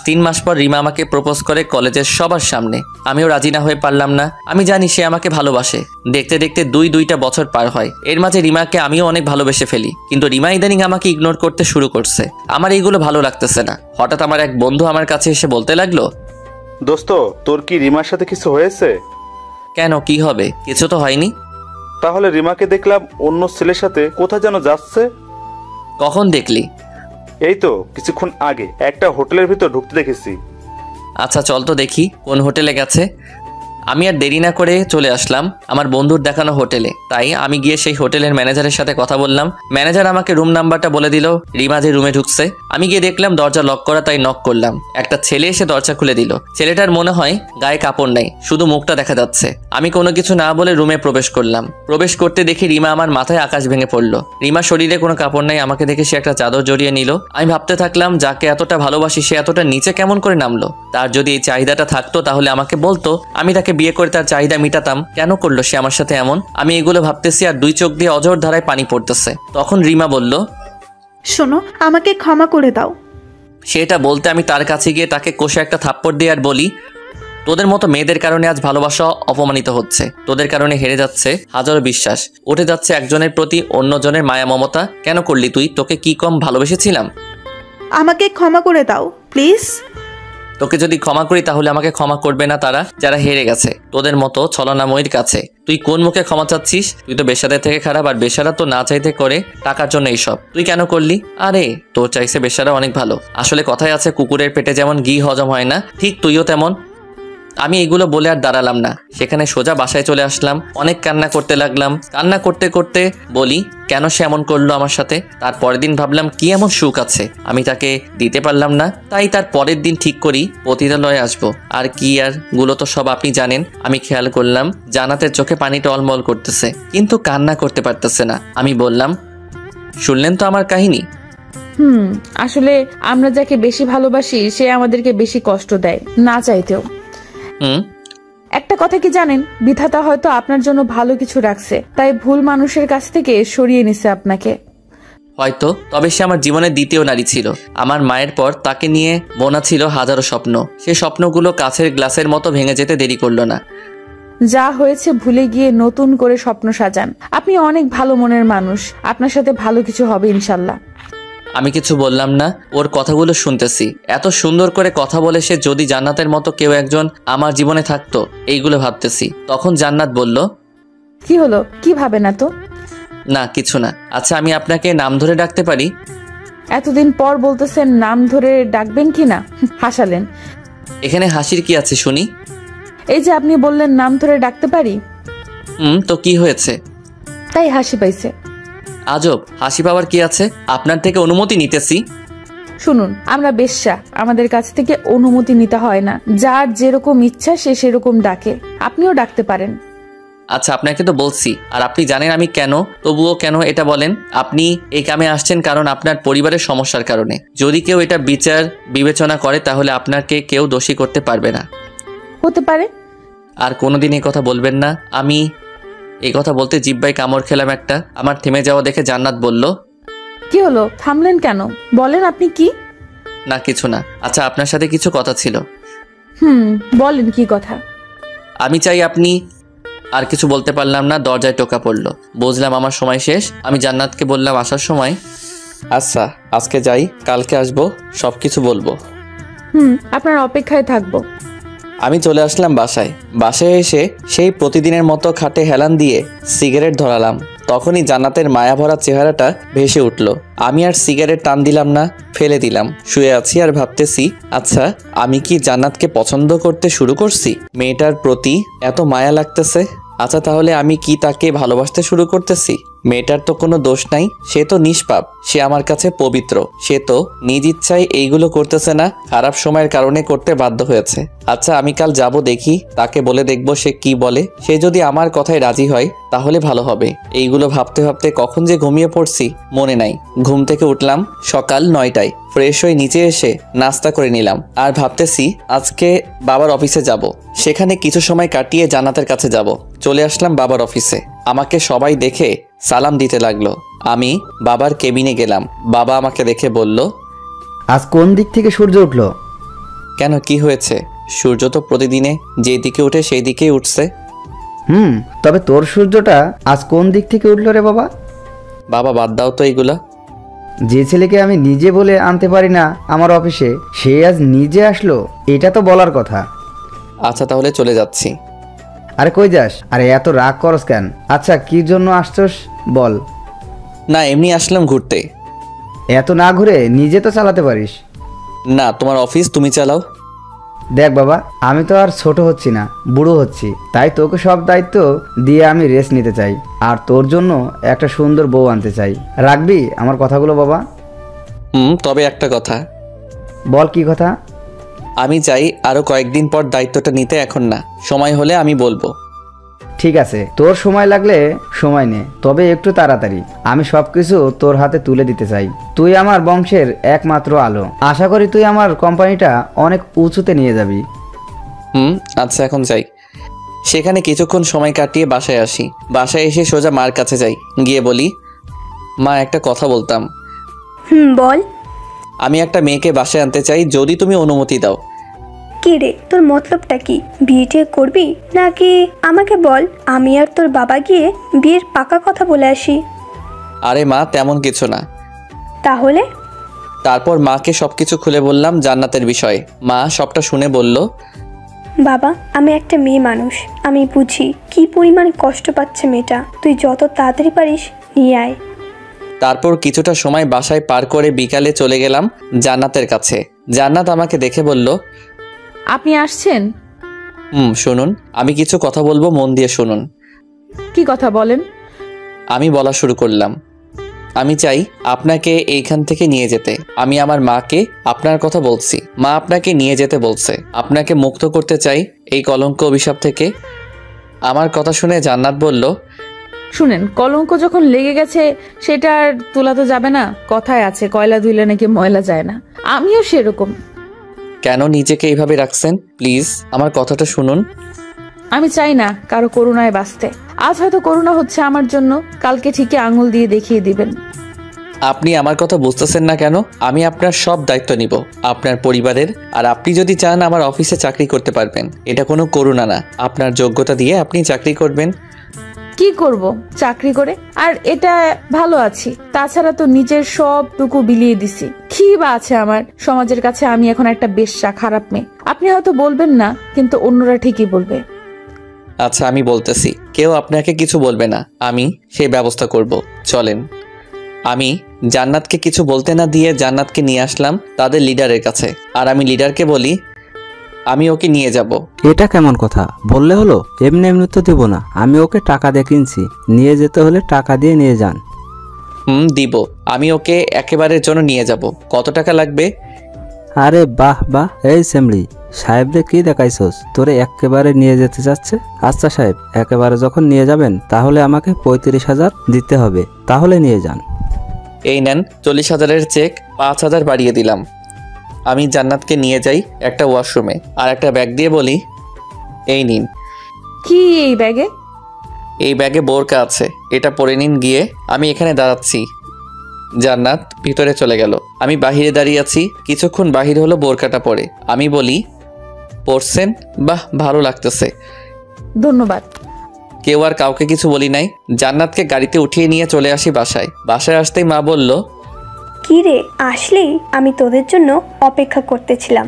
3 মাস পর রিমা আমাকে প্রপোজ করে কলেজের সবার সামনে। আমিও রাজি না হয়ে পারলাম না। আমি জানি সে আমাকে ভালোবাসে। দেখতে দেখতে 2টা বছর পার হয়। এর মাঝে রিমাকে আমিও অনেক ভালোবেসে ফেলি, কিন্তু রিমা ইদানিং আমাকে ইগনোর করতে শুরু করছে। আমার এইগুলো ভালো লাগতেছে না। হঠাৎ আমার এক বন্ধু আমার কাছে এসে বলতে লাগলো, দোস্ত, তোর কি রিমার সাথে কিছু হয়েছে? কেন, কি হবে? কিছু তো হয়নি। তাহলে রিমাকে দেখলাম অন্য ছেলের সাথে কোথায় যেন যাচ্ছে। কখন দেখলি? এই তো কিছুক্ষণ আগে একটা হোটেলের ভিতর ঢুকতে দেখেছি। আচ্ছা চল তো দেখি কোন হোটেলে গেছে। আমি আর দেরি না করে চলে আসলাম আমার বন্ধুর দেখানো হোটেলে। তাই আমি গিয়ে সেই হোটেলের ম্যানেজারের সাথে কথা বললাম। ম্যানেজার আমাকে রুম নাম্বারটা বলে দিল। রিমা যে রুমে ঢুকছে, আমি গিয়ে দেখলাম দরজা লক করা, তাই নক করলাম। একটা ছেলে এসে দরজা খুলে দিল। ছেলেটার মনে হয় গায়ে কাপড় নেই, শুধু মুখটা দেখা যাচ্ছে। আমি কোনো কিছু না বলে রুমে প্রবেশ করলাম। প্রবেশ করতে দেখি রিমা আমার মাথায় আকাশ ভেঙে পড়লো। রিমার শরীরে কোনো কাপড় নেই, আমাকে দেখে সে একটা চাদর জড়িয়ে নিল। আমি ভাবতে থাকলাম, যাকে এতটা ভালোবাসি সে এতটা নিচে কেমন করে নামলো? তার যদি এই চাহিদাটা থাকতো তাহলে আমাকে বলতো, আমি তাকে বিয়ে করে তার চাহিদা মিটাতাম। কেন করলো সে আমার সাথে এমন? আমি এগুলো ভাবতেছি আর দুই চোখ দিয়ে অঝোর ধারায় পানি পড়তেছে। তখন রিমা বলল, শোনো, আমাকে ক্ষমা করে দাও। সেটা বলতে আমি তার কাছে গিয়ে তাকে কষে একটা থাপ্পড় দিয়ে আর বলি, তোদের মতো মেয়েদের কারণে আজ ভালোবাসা অপমানিত হচ্ছে। তোদের কারণে হেরে যাচ্ছে হাজারো বিশ্বাস, উঠে যাচ্ছে একজনের প্রতি অন্যজনের মায়া মমতা। কেন করলি তুই? তোকে কি কম ভালোবেসেছিলাম? আমাকে ক্ষমা করে দাও প্লিজ। তোকে যদি ক্ষমা করি তাহলে আমাকে ক্ষমা করবে না তারা যারা হেরে গেছে তোদের মতো ছলনাময়ীর কাছে। তুই কোন মুখে ক্ষমা চাচ্ছিস? তুই তো বেশ্যাদের থেকে খারাপ, আর বেশ্যারা তো না চাইতে করে টাকার জন্য এইসব। তুই কেন করলি? আরে তোর চাইছে বেশ্যারা অনেক ভালো। আসলে কথায় আছে, কুকুরের পেটে যেমন ঘি হজম হয় না, ঠিক তুইও তেমন। আমি এগুলো বলে আর দাঁড়ালাম না, সেখানে সোজা বাসায় চলে আসলাম। অনেক কান্না করতে লাগলাম। কান্না করতে করতে বলি, কেন সে এমন করলো আমার সাথে? তার পরের দিন ভাবলাম, কি এমন সুখ আছে আমি তাকে দিতে পারলাম না। তাই তার পরের দিন ঠিক করি পতিতালয়ে আসবো। আর কি আর, গুলো তো সব আপনি জানেন। আমি খেয়াল করলাম জান্নাতের চোখে পানি টলমল করতেছে, কিন্তু কান্না করতে পারতেছে না। আমি বললাম, শুনলেন তো আমার কাহিনী? আসলে আমরা যাকে বেশি ভালোবাসি সে আমাদেরকে বেশি কষ্ট দেয়, না চাইতেও। একটা কথা কি জানেন, বিধাতা হয়তো আপনার জন্য ভালো কিছু রাখছে, তাই ভুল মানুষের কাছ থেকে সরিয়ে নিছে আপনাকে। হয়তো, তবে সে আমার জীবনের দ্বিতীয় নারী ছিল। আমার মায়ের পর তাকে নিয়ে বোনা ছিল হাজারো স্বপ্ন। সেই স্বপ্নগুলো কাছের গ্লাসের মতো ভেঙে যেতে দেরি করলো না। যা হয়েছে ভুলে গিয়ে নতুন করে স্বপ্ন সাজান। আপনি অনেক ভালো মনের মানুষ, আপনার সাথে ভালো কিছু হবে ইনশাল্লাহ। আমি কিছু বললাম না, ওর কথাগুলো শুনতেছি। এত সুন্দর করে কথা বলে সে যদি জান্নাতের মতো কেউ একজন আমার জীবনে থাকতো, এইগুলো ভাবতেছি। তখন জান্নাত বলল, কি হলো? কি ভাবে না তো? না কিছু না। আচ্ছা আমি আপনাকে নাম ধরে ডাকতে পারি? এতদিন পর বলতেছেন নাম ধরে ডাকবেন কি না? হাসালেন। এখানে হাসির কি আছে শুনি? এই যে আপনি বললেন নাম ধরে ডাকতে পারি। তো কি হয়েছে? তাই হাসি পাইছে। আজব, হাসি পাওয়ার কি আছে? আপনার থেকে অনুমতি নিতেছি। শুনুন, আমরা বেশ্যা, আমাদের কাছ থেকে অনুমতি নিতে হয় না। যার যেরকম ইচ্ছা সে সেরকম ডাকে, আপনিও ডাকতে পারেন। আচ্ছা আপনাকে তো বলছি, আর আপনি জানেন আমি কেন, তবুও কেন এটা বলেন? আপনি এই কামে আসছেন কারণ আপনার পরিবারের সমস্যার কারণে। যদি কেউ এটা বিচার বিবেচনা করে তাহলে আপনাকে কেউ দোষী করতে পারবে না। হতে পারে। আর কোনোদিন এই কথা বলবেন না। আমি এই কথা বলতে জিব্বায় কামড় খেলাম একটা। আমার থেমে যাওয়া দেখে জান্নাত বলল, কি হলো, থামলেন কেন? বলেন আপনি কি? না কিছু না। আচ্ছা আপনার সাথে কিছু কথা ছিল। বলেন কি কথা? আমি চাই আপনি। আর কিছু বলতে পারলাম না, দরজায় টোকা পড়লো। বুঝলাম আমার সময় শেষ। আমি জান্নাতকে বললাম আসার সময়, আচ্ছা আজকে যাই, কালকে আসবো, সব কিছু বলবো। আপনার অপেক্ষায় থাকবো। আমি চলে আসলাম বাসায়। বাসায় এসে সেই প্রতিদিনের মতো খাটে হেলান দিয়ে সিগারেট ধরালাম। তখনই জান্নাতের মায়া ভরা চেহারাটা ভেসে উঠল। আমি আর সিগারেট টান দিলাম না, ফেলে দিলাম। শুয়ে আছি আর ভাবতেছি, আচ্ছা আমি কি জান্নাতকে পছন্দ করতে শুরু করছি? মেয়েটার প্রতি এত মায়া লাগতেছে। আচ্ছা তাহলে আমি কি তাকে ভালোবাসতে শুরু করতেছি? মেয়েটার তো কোনো দোষ নাই, সে তো নিষ্পাপ, সে আমার কাছে পবিত্র। সে তো নিজ ইচ্ছায় এইগুলো করতেছে না, খারাপ সময়ের কারণে করতে বাধ্য হয়েছে। আচ্ছা আমি কাল যাব, দেখি তাকে বলে দেখব সে কি বলে। সে যদি আমার কথায় রাজি হয় তাহলে ভালো হবে। এইগুলো ভাবতে ভাবতে কখন যে ঘুমিয়ে পড়ছি মনে নাই। ঘুম থেকে উঠলাম সকাল 9টায়। ফ্রেশ হয়ে নিচে এসে নাস্তা করে নিলাম। আর ভাবতেছি আজকে বাবার অফিসে যাব, সেখানে কিছু সময় কাটিয়ে জান্নাতের কাছে যাব। চলে আসলাম বাবার অফিসে। আমাকে সবাই দেখে সালাম দিতে লাগলো। আমি বাবার কেবিনে গেলাম। বাবা আমাকে দেখে বলল, আজ কোন দিক থেকে সূর্য উঠলো? কেন কি হয়েছে? সূর্য তো প্রতিদিনে যেই দিকে উঠে সেই দিকেই উঠছে। তবে তোর সূর্যটা আজ কোন দিক থেকে উঠলো রে বাবা? বাবা বাদ দাও তো এইগুলা। যে ছেলেকে আমি নিজে বলে আনতে পারি না আমার অফিসে, সে আজ নিজে আসলো, এটা তো বলার কথা। আচ্ছা তাহলে চলে যাচ্ছি। আরে কই যাস? আরে এত রাগ করস কেন? আচ্ছা কি জন্য আসছস বল। না এমনি আসলাম ঘুরতে। এত না ঘুরে নিজে তো চালাতে পারিস। না তোমার অফিস তুমি চালাও। দেখ বাবা, আমি তো আর ছোট হচ্ছি না, বুড়ো হচ্ছি, তাই তোকে সব দায়িত্ব দিয়ে আমি রেস্ট নিতে চাই, আর তোর জন্য একটা সুন্দর বউ আনতে চাই। রাখবি আমার কথাগুলো বাবা? তবে একটা কথা। বল কি কথা? আমি চাই আরো কয়েকদিন পর দায়িত্বটা নিতে, এখন না, সময় হলে আমি বলবো। ঠিক আছে, তোর সময় লাগলে সময় নে, তবে একটু তাড়াতাড়ি। আমি সবকিছু তোর হাতে তুলে দিতে চাই। তুই আমার বংশের একমাত্র আলো। আশা করি তুই আমার কোম্পানিটা অনেক উঁচুতে নিয়ে যাবি। আচ্ছা এখন যাই। সেখানে কিছুক্ষণ সময় কাটিয়ে বাসায় আসি। বাসায় এসে সোজা মার কাছে যাই, গিয়ে বলি, মা একটা কথা বলতাম। বল। আমি একটা মেয়েকে বাসায় আনতে চাই, যদি তুমি অনুমতি দাও। কি রে, তোর মতলবটা কি? বিয়ে টিয়ে করবি নাকি আমাকে বল, আমি আর তোর বাবা গিয়ে বিয়ের পাকা কথা বলে আসি। আরে মা তেমন কিছু না। তাহলে? তারপর মাকে সবকিছু খুলে বললাম জান্নাতের বিষয়ে। মা সবটা শুনে বলল, বাবা, আমি একটা মেয়ে মানুষ, আমি বুঝি কি পরিমাণ কষ্ট পাচ্ছে মেয়েটা। তুই যত তাড়াতাড়ি পারিস নিয়ে আয়। তারপর কিছুটা সময় বাসায় পার করে বিকালে চলে গেলাম জান্নাতের কাছে। জান্নাত আমাকে দেখে বলল, আপনি আসছেন? শুনুন, আমি কিছু কথা বলবো, মন দিয়ে শুনুন। কি কথা বলেন? আমি বলা শুরু করলাম, আমি চাই আপনাকে এইখান থেকে নিয়ে যেতে। আমি আমার মাকে আপনার কথা বলছি, মা আপনাকে নিয়ে যেতে বলছে। আপনাকে মুক্ত করতে চাই এই কলঙ্ক অভিশাপ থেকে। আমার কথা শুনে জান্নাত বলল, শুনেন, কলঙ্ক যখন লেগে গেছে সেটা আর তোলা তো যাবে না। কথায় আছে, কয়লা ধুইলে নাকি ময়লা যায় না। আমিও সেরকম। কেন নিজেকে এইভাবে রাখছেন? প্লিজ আমার কথাটা শুনুন। আমি চাই না কারো করুণায় বাঁচতে। আজ হয়তো করুণা হচ্ছে আমার জন্য, কালকে ঠিকই আঙুল দিয়ে দেখিয়ে দিবেন। আপনি আমার কথা বুঝতেছেন না কেন? আমি আপনার সব দায়িত্ব নিব, আপনার পরিবারের। আর আপনি যদি চান আমার অফিসে চাকরি করতে পারবেন। এটা কোনো করুণা না, আপনার যোগ্যতা দিয়ে আপনি চাকরি করবেন। কি করব চাকরি করে? আর এটা ভালো আছি, তাছাড়া তো নিজের সবটুকু বিলিয়ে দিছি। কি বা আছে আমার? সমাজের কাছে আমি এখন একটা বেশ্যা, খারাপ মেয়ে। আপনি হয়তো বলবেন না, কিন্তু অন্যরা ঠিকই বলবে। আচ্ছা আমি বলতেছি, কেউ আপনাকে কিছু বলবে না, আমি সেই ব্যবস্থা করব। চলেন। আমি জান্নাতকে কিছু বলতে না দিয়ে জান্নাতকে নিয়ে আসলাম তাদের লিডারের কাছে। আর আমি লিডারকে বলি, আমি ওকে নিয়ে যাব। এটা কেমন কথা? বললে হলো? এমনি এমনি তো দেবো না, আমি ওকে টাকা দিয়ে কিনছি, নিয়ে যেতে হলে টাকা দিয়ে নিয়ে যান। দিব। আমি ওকে একেবারের জন্য নিয়ে যাব। কত টাকা লাগবে? আরে বাহ বাহ, এই সেমলি সাহেবরে কি দেখাইছস? তোরে একেবারে নিয়ে যেতে চাচ্ছে। আচ্ছা সাহেব, একেবারে যখন নিয়ে যাবেন তাহলে আমাকে 35,000 দিতে হবে, তাহলে নিয়ে যান। এই নেন 40,000-এর চেক, 5,000 বাড়িয়ে দিলাম। আমি জান্নাতকে নিয়ে যাই একটা ওয়াশরুমে, আর একটা ব্যাগ দিয়ে বলি, এই নিন। কি এই ব্যাগে? এই ব্যাগে বোরকা আছে, এটা পরে নিন গিয়ে। আমি এখানে দাঁড়াচ্ছি। জান্নাত ভিতরে চলে গেল, আমি বাহিরে দাঁড়িয়ে আছি। কিছুক্ষণ বাহির হলো বোরকাটা পরে। আমি বলি, পরছেন? বাহ, ভালো লাগতেছে। ধন্যবাদ। কেউ আর কাউকে কিছু বলি নাই। জান্নাতকে গাড়িতে উঠিয়ে নিয়ে চলে আসি বাসায়। বাসায় আসতেই মা বলল, কি রে, আসলেই? আমি তোদের জন্য অপেক্ষা করতেছিলাম।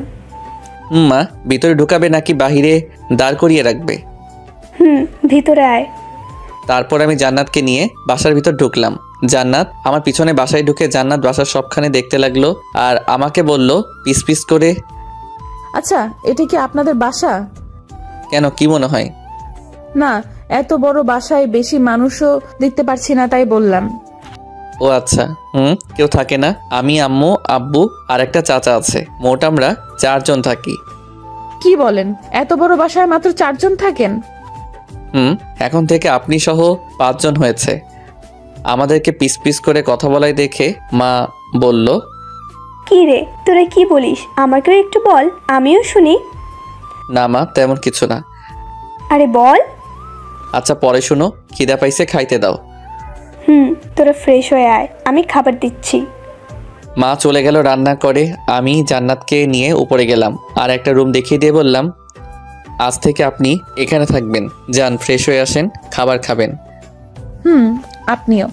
মা ভিতরে ঢুকাবে নাকি বাহিরে দাঁড় করিয়ে রাখবে? ভিতরে আয়। তারপর আমি জান্নাতকে নিয়ে বাসার ভিতর ঢুকলাম। জান্নাত আমার পিছনে বাসায় ঢুকে জান্নাত বাসার সবখানে দেখতে লাগলো, আর আমাকে বলল পিস পিস করে, আচ্ছা, এটা কি আপনাদের বাসা? কেন, কি মনে হয়? না, এত বড় বাসায় বেশি মানুষও দেখতে পারছি না, তাই বললাম। ও আচ্ছা, কেউ থাকে না। আমি, আম্মু, আব্বু আর একটা চাচা আছে। মোট আমরা 4 জন থাকি। কি বলেন? এত বড় বাসায় মাত্র 4 জন থাকেন? এখন থেকে আপনি সহ 5 জন হয়েছে। আমাদেরকে পিস পিস করে কথা বলায় দেখে মা বলল, কি রে, তোরা কি বলিস? আমাকেও একটু বল, আমিও শুনি। না মা, তেমন কিছু না। আরে বল। আচ্ছা পরে শুনো, খিদা পাইছে, খাইতে দাও। তোরা ফ্রেশ হয়ে আয়, আমি খাবার দিচ্ছি। মা চলে গেল রান্না করে। আমি জান্নাতকে নিয়ে উপরে গেলাম, আর একটা রুম দেখিয়ে দিয়ে বললাম, আজ থেকে আপনি এখানে থাকবেন। যান, ফ্রেশ হয়ে আসেন, খাবার খাবেন। আপনিও।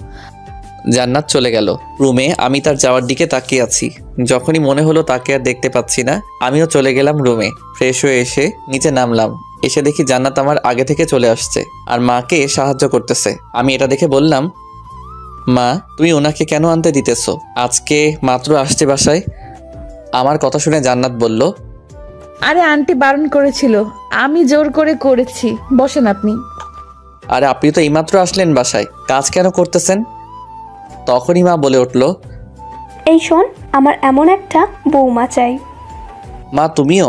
জান্নাত চলে গেল রুমে। আমি তার যাওয়ার দিকে তাকিয়ে আছি। যখনই মনে হলো তাকে আর দেখতে পাচ্ছি না, আমিও চলে গেলাম রুমে। ফ্রেশ হয়ে এসে নিচে নামলাম। এসে দেখি জান্নাত আমার আগে থেকে চলে আসছে আর মাকে সাহায্য করতেছে। আমি এটা দেখে বললাম, মা তুমি ওনাকে কেন আনতে দিতেছো? আজকে মাত্র আসছে বাসায়। আমার কথা শুনে জান্নাত বলল, আরে আন্টি বারণ করেছিল, আমি জোর করে করেছি। বসেন আপনি। আরে আপনি তো এইমাত্র আসলেন বাসায়, কাজ কেন করতেছেন? তখনই মা বলে উঠল, এই শোন, আমার এমন একটা বৌমা চাই। মা তুমিও?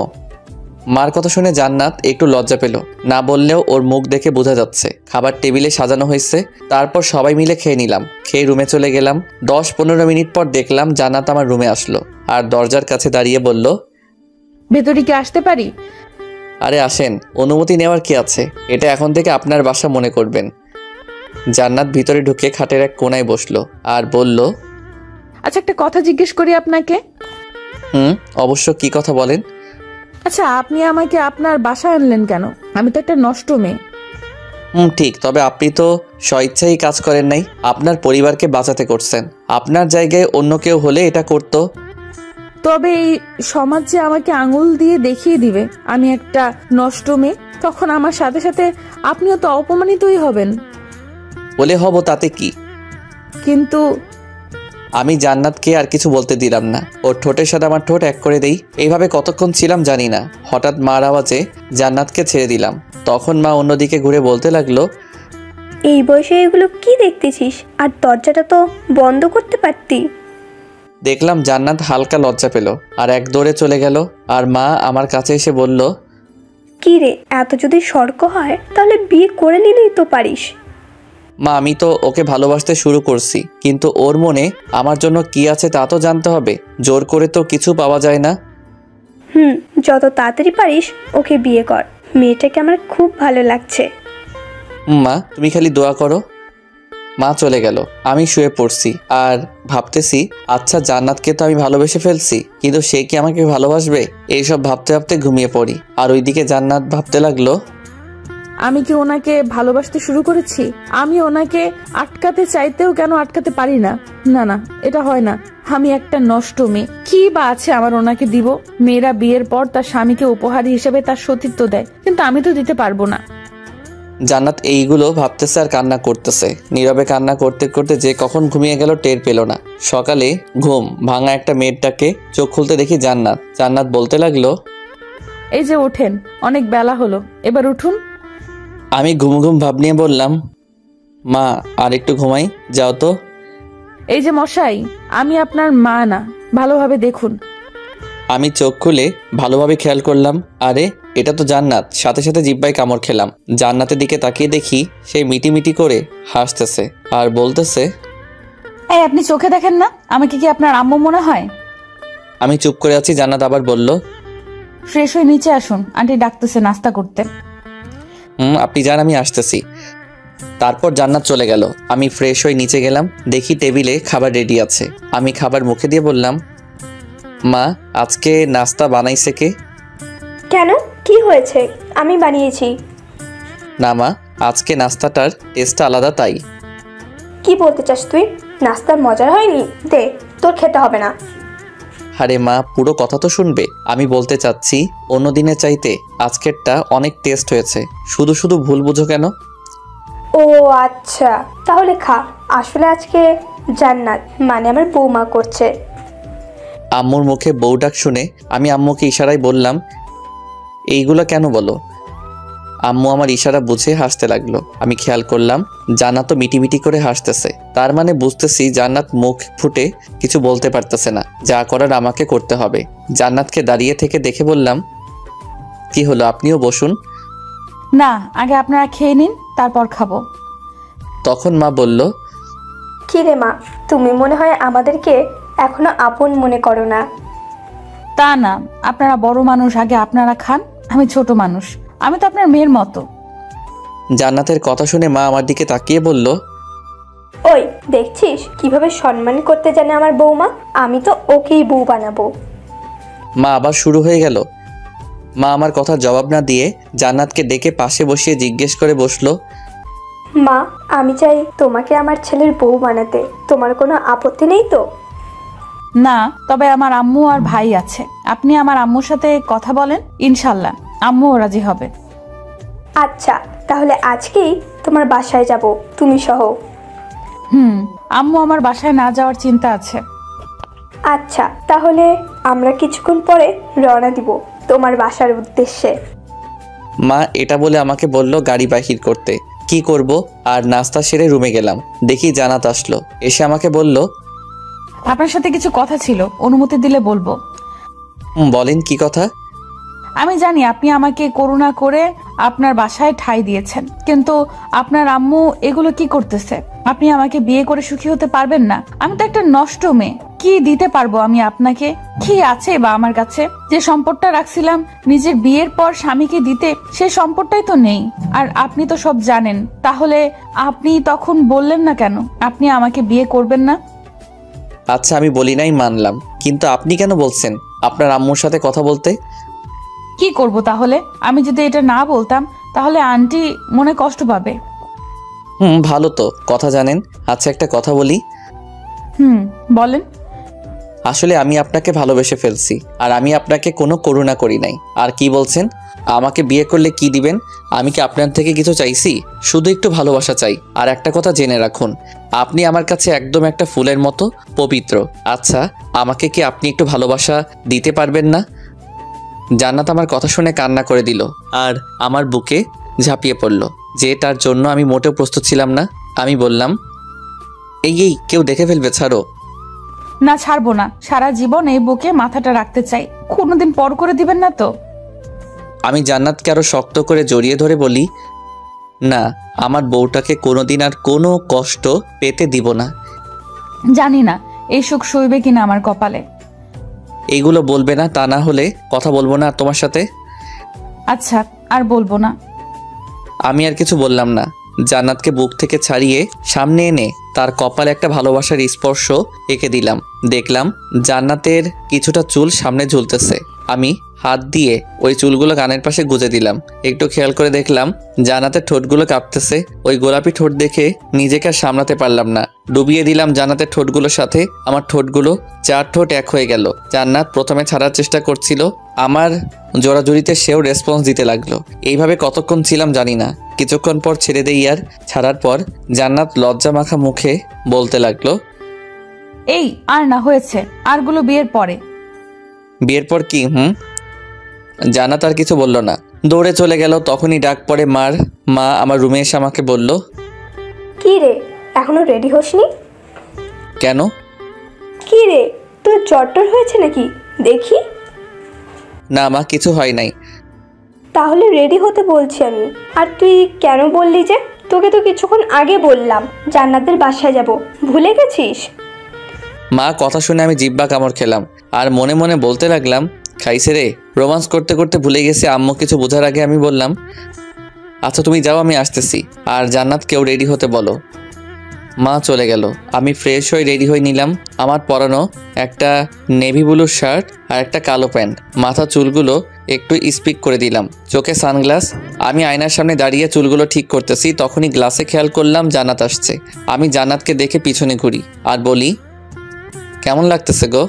মার কথা শুনে জান্নাত একটু লজ্জা পেল। না বললেও ওর মুখ দেখে বোঝা যাচ্ছে। খাবার টেবিলে সাজানো হয়েছে, তারপর সবাই মিলে খেয়ে নিলাম। খেয়ে রুমে চলে গেলাম। 10-15 মিনিট পর দেখলাম জান্নাত আমার রুমে আসলো আর দরজার কাছে দাঁড়িয়ে বলল, ভেতরে কি আসতে পারি? আরে আসেন, অনুমতি নেওয়ার কি আছে? এটা এখন থেকে আপনার বাসা মনে করবেন। জান্নাত ভিতরে ঢুকে খাটের এক কোনায় বসলো আর বলল, আচ্ছা একটা কথা জিজ্ঞেস করি আপনাকে। অবশ্য, কি কথা বলেন। আচ্ছা আপনি আমাকে আপনার বাসায় আনলেন কেন? আমি তো একটা নষ্ট মেয়ে। ঠিক, তবে আপনি তো স্বইচ্ছাই কাজ করেন নাই, আপনার পরিবারকে বাঁচাতে করছেন। আপনার জায়গায় অন্য কেউ হলে এটা করতো। তবে এই সমাজ যে আমাকে আঙুল দিয়ে দেখিয়ে দিবে আমি একটা নষ্ট মেয়ে, তখন আমার সাথে সাথে আপনিও তো অপমানিতই হবেন। বলে হব তাতে কি? কিন্তু আমি জান্নাতকে আর কিছু বলতে দিলাম না। ওর ঠোঁটের সাথে আমার ঠোঁট এক করে দেই। এইভাবে কতক্ষণ ছিলাম জানি না। হঠাৎ মার আওয়াজে জান্নাতকে ছেড়ে দিলাম। তখন মা অন্যদিকে ঘুরে বলতে লাগলো, এই বয়সে এগুলো কি দেখতেছিস? আর দরজাটা তো বন্ধ করতে পারতি। দেখলাম জান্নাত হালকা লজ্জা পেল আর এক দৌড়ে চলে গেল। আর মা আমার কাছে এসে বলল, কি রে, এত যদি সর্ক হয় তাহলে বিয়ে করে নিলেই তো পারিস। মা আমি তো ওকে ভালোবাসতে শুরু করছি, কিন্তু ওর মনে আমার জন্য কি আছে তা তো জানতে হবে। জোর করে তো কিছু পাওয়া যায় না। যত তাড়াতাড়ি পারিস ওকে বিয়ে কর। মেয়েটাকে আমার খুব ভালো লাগছে। মা তুমি খালি দোয়া করো। মা চলে গেল। আমি শুয়ে পড়ছি আর ভাবতেছি, আচ্ছা জান্নাতকে তো আমি ভালোবেসে ফেলছি, কিন্তু সে কি আমাকে ভালোবাসবে? এইসব ভাবতে ভাবতে ঘুমিয়ে পড়ি। আর ওইদিকে জান্নাত ভাবতে লাগলো, আমি কি ওনাকে ভালোবাসতে শুরু করেছি? আমি ওনাকে আটকাতে চাইতেও কেন আটকাতে পারি না? না না, এটা হয় না। আমি একটা নষ্ট মেয়ে। কি বা আছে আমার ওনাকে দিব? মেয়েরা বিয়ের পর তার স্বামীকে উপহার হিসেবে তার সতীত্ব দেয়, কিন্তু আমি তো দিতে পারবো না। জান্নাত এইগুলো ভাবতেছে আর কান্না করতেছে। নীরবে কান্না করতে করতে যে কখন ঘুমিয়ে গেল টের পেল না। সকালে ঘুম ভাঙা একটা মেয়েটাকে চোখ খুলতে দেখি জান্নাত বলতে লাগলো, এই যে ওঠেন, অনেক বেলা হলো, এবার উঠুন। আমি ঘুম ঘুম ভাব নিয়ে বললাম, মা আর একটু ঘুমাই, যাও তো। এই যে মশাই, আমি আপনার মা না, ভালোভাবে দেখুন। আমি চোখ খুলে ভালোভাবে খেয়াল করলাম, আরে এটা তো জান্নাত। সাথে সাথে জিব্বায় কামড় খেলাম। জান্নাতের দিকে তাকিয়ে দেখি সে মিটিমিটি করে হাসতেছে আর বলতেছে, এই আপনি চোখে দেখেন না? আমাকে কি আপনার আম্মু মনে হয়? আমি চুপ করে আছি। জান্নাত আবার বলল, ফ্রেশ হয়ে নিচে আসুন, আন্টি ডাকতেছে নাস্তা করতে। আপনি যান, আমি আসতেছি। তারপর জান্নাত চলে গেল। আমি ফ্রেশ হয়ে নিচে গেলাম। দেখি টেবিলে খাবার রেডি আছে। আমি খাবার মুখে দিয়ে বললাম, মা আজকে নাস্তা বানাইছে কে? কেন, কি হয়েছে? আমি বানিয়েছি। না মা, আজকে নাস্তাটার টেস্টটা আলাদা তাই। কি বলতে চাস তুই? নাস্তার মজার হয়নি? দে, তোর খেতে হবে না। আরে মা, পুরো কথা তো শুনবে। আমি বলতে চাচ্ছি, অন্য দিনের চাইতে আজকেরটা অনেক টেস্ট হয়েছে। শুধু শুধু ভুল বুঝো কেন? ও আচ্ছা, তাহলে খা। আসলে আজকে জান্নাত মানে আমার বৌমা করছে। আম্মুর মুখে বউ ডাক শুনে আমি আম্মুকে ইশারায় বললাম, এইগুলো কেন বলো? আম্মু আমার ইশারা বুঝে হাসতে লাগলো। আমি খেয়াল করলাম জান্নাত তো মিটিমিটি করে হাসতেছে। তার মানে বুঝতেছি জান্নাত মুখ ফুটে কিছু বলতে পারতেছে না। যা করার আমাকে করতে হবে। জান্নাতকে দাঁড়িয়ে থেকে দেখে বললাম, কি হলো, আপনিও বসুন। না, আগে আপনারা খেয়ে নিন, তারপর খাবো। তখন মা বলল, কি রে মা, তুমি মনে হয় আমাদেরকে এখনো আপন মনে করো না। তা না, আপনারা বড় মানুষ, আগে আপনারা খান। আমি ছোট মানুষ, আমি তো আপনার মেয়ের মতো। জান্নাতের কথা শুনে মা আমার দিকে তাকিয়ে বলল, ওই দেখছিস কিভাবে সম্মান করতে জানে আমার বৌমা? আমি তো ওকেই বউ বানাবো। মা আবার শুরু হয়ে গেল। মা আমার কথার জবাব না দিয়ে জান্নাতকে ডেকে পাশে বসিয়ে জিজ্ঞেস করে বসলো, মা, আমি চাই তোমাকে আমার ছেলের বউ বানাতে। তোমার কোনো আপত্তি নেই তো? না, তবে আমার আম্মু আর ভাই আছে, আপনি আমার আম্মুর সাথে কথা বলেন, ইনশাল্লাহ আম্মুও রাজি হবে। আচ্ছা, তাহলে আজকেই তোমার বাসায় যাব, তুমি সহ। আম্মু আমার বাসায় না যাওয়ার চিন্তা আছে। আচ্ছা, তাহলে আমরা কিছুক্ষণ পরে রওনা দিব তোমার বাসার উদ্দেশ্যে। মা এটা বলে আমাকে বলল গাড়ি বাহির করতে। কি করব? আর নাস্তা সেরে রুমে গেলাম, দেখি জান্নাত আসলো। এসে আমাকে বলল, আপনার সাথে কিছু কথা ছিল, অনুমতি দিলে বলবো। বলেন কি কথা? আমি জানি আপনি আমাকে করুণা করে আপনার বাসায় ঠাঁই দিয়েছেন, কিন্তু আপনার আম্মু এগুলো কি করতেছে? আপনি আমাকে বিয়ে করে সুখী হতে পারবেন না? আমি তো একটা নষ্ট মেয়ে, কি দিতে পারবো আমি আপনাকে? কি আছে বা আমার কাছে? যে সম্পদটা রাখছিলাম নিজের বিয়ের পর স্বামীকে দিতে, সে সম্পদটাই তো নেই। আর আপনি তো সব জানেন, তাহলে আপনি তখন বললেন না কেন আপনি আমাকে বিয়ে করবেন না? আচ্ছা আমি বলি নাই মানলাম, কিন্তু আপনি কেন বলছেন আপনার আম্মুর সাথে কথা বলতে? কি করব তাহলে? আমি যদি এটা না বলতাম তাহলে আন্টি মনে কষ্ট পাবে। ভালো তো, কথা জানেন। আচ্ছা একটা কথা বলি। বলেন। আসলে আমি আপনাকে ভালোবেসে ফেলছি, আর আমি আপনাকে কোনো করুণা করি নাই। আর কি বলছেন আমাকে বিয়ে করলে কি দিবেন? আমি কি আপনার থেকে কিছু চাইছি? শুধু একটু ভালোবাসা চাই। আর একটা কথা জেনে রাখুন, আপনি আমার কাছে একদম একটা ফুলের মতো পবিত্র। আচ্ছা আমাকে কি আপনি একটু ভালোবাসা দিতে পারবেন না? জান্নাত আমার কথা শুনে কান্না করে দিল আর আমার বুকে ঝাঁপিয়ে পড়ল, যে তার জন্য আমি মোটেও প্রস্তুত ছিলাম না। আমি বললাম, এই কেউ দেখে ফেলবে, ছাড়ো। না, ছাড়বো না। সারা জীবন এই বুকে মাথাটা রাখতে চাই, কোনোদিন পর করে দিবেন না তো? আমি জান্নাতকে আরো শক্ত করে জড়িয়ে ধরে বলি, না, আমার বউটাকে কোনোদিন আর কোনো কষ্ট পেতে দিব না। জানি না এই সুখ সইবে কিনা আমার কপালে। এইগুলো বলবে না, তা না হলে কথা বলবো না আর তোমার সাথে। আচ্ছা, আর বলবো না। আমি আর কিছু বললাম না। জান্নাতকে বুক থেকে ছাড়িয়ে সামনে এনে তার কপালে একটা ভালোবাসার স্পর্শ এঁকে দিলাম। দেখলাম জান্নাতের কিছুটা চুল সামনে ঝুলতেছে। আমি হাত দিয়ে ওই চুলগুলো কানের পাশে গুজে দিলাম। একটু খেয়াল করে দেখলাম জান্নাতের ঠোঁটগুলো কাঁপতেছে। ওই গোলাপি ঠোঁট দেখে নিজেকে আর সামলাতে পারলাম না, ডুবিয়ে দিলাম জান্নাতের ঠোঁটগুলোর সাথে। আমার ঠোঁটগুলো 4 ঠোঁট এক হয়ে গেল। জান্নাত প্রথমে ছাড়ার চেষ্টা করছিল, আমার জোড়াজুড়িতে সেও রেসপন্স দিতে লাগলো। এইভাবে কতক্ষণ ছিলাম জানি না। কিছুক্ষণ পর ছেড়ে দেই। আর ছাড়ার পর জান্নাত লজ্জা মাখা মুখে বলতে লাগলো, এই আর না, হয়েছে, আরগুলো বিয়ের পরে। বিয়ের পর কি? জান্নাত আর কিছু বলল না, দৌড়ে চলে গেল। তখনই ডাক পড়ে মার। মা আমার রুমে এসে আমাকে বলল, কি রে, এখনো রেডি হসনি? কেন? কি রে, তোর জ্বর হয়েছে নাকি? দেখি। না মা, কিছু হয় নাই। তাহলে রেডি হতে বলছি আমি। আর তুই কেন বললি যে? তোকে তো কিছুক্ষণ আগে বললাম জান্নাতের বাসায় যাব, ভুলে গেছিস? মা কথা শুনে আমি জিব্বা কামড় খেলাম আর মনে মনে বলতে লাগলাম, খাইছে রে। রোমান্স করতে করতে ভুলে গেছি। আম্মু কিছু বোঝার আগে আমি বললাম, আচ্ছা তুমি যাও, আমি আসতেছি। আর জান্নাতকেও রেডি হতে বলো। মা চলে গেল। আমি ফ্রেশ হয়ে রেডি হয়ে নিলাম। আমার পরানো একটা নেভি ব্লু শার্ট আর একটা কালো প্যান্ট। মাথা চুলগুলো একটু স্পিক করে দিলাম, চোখে সানগ্লাস। আমি আয়নার সামনে দাঁড়িয়ে চুলগুলো ঠিক করতেছি। তখনই গ্লাসে খেয়াল করলাম জান্নাত আসছে। আমি জান্নাতকে দেখে পিছনে ঘুরি আর বলি, কেমন লাগতেছে গো?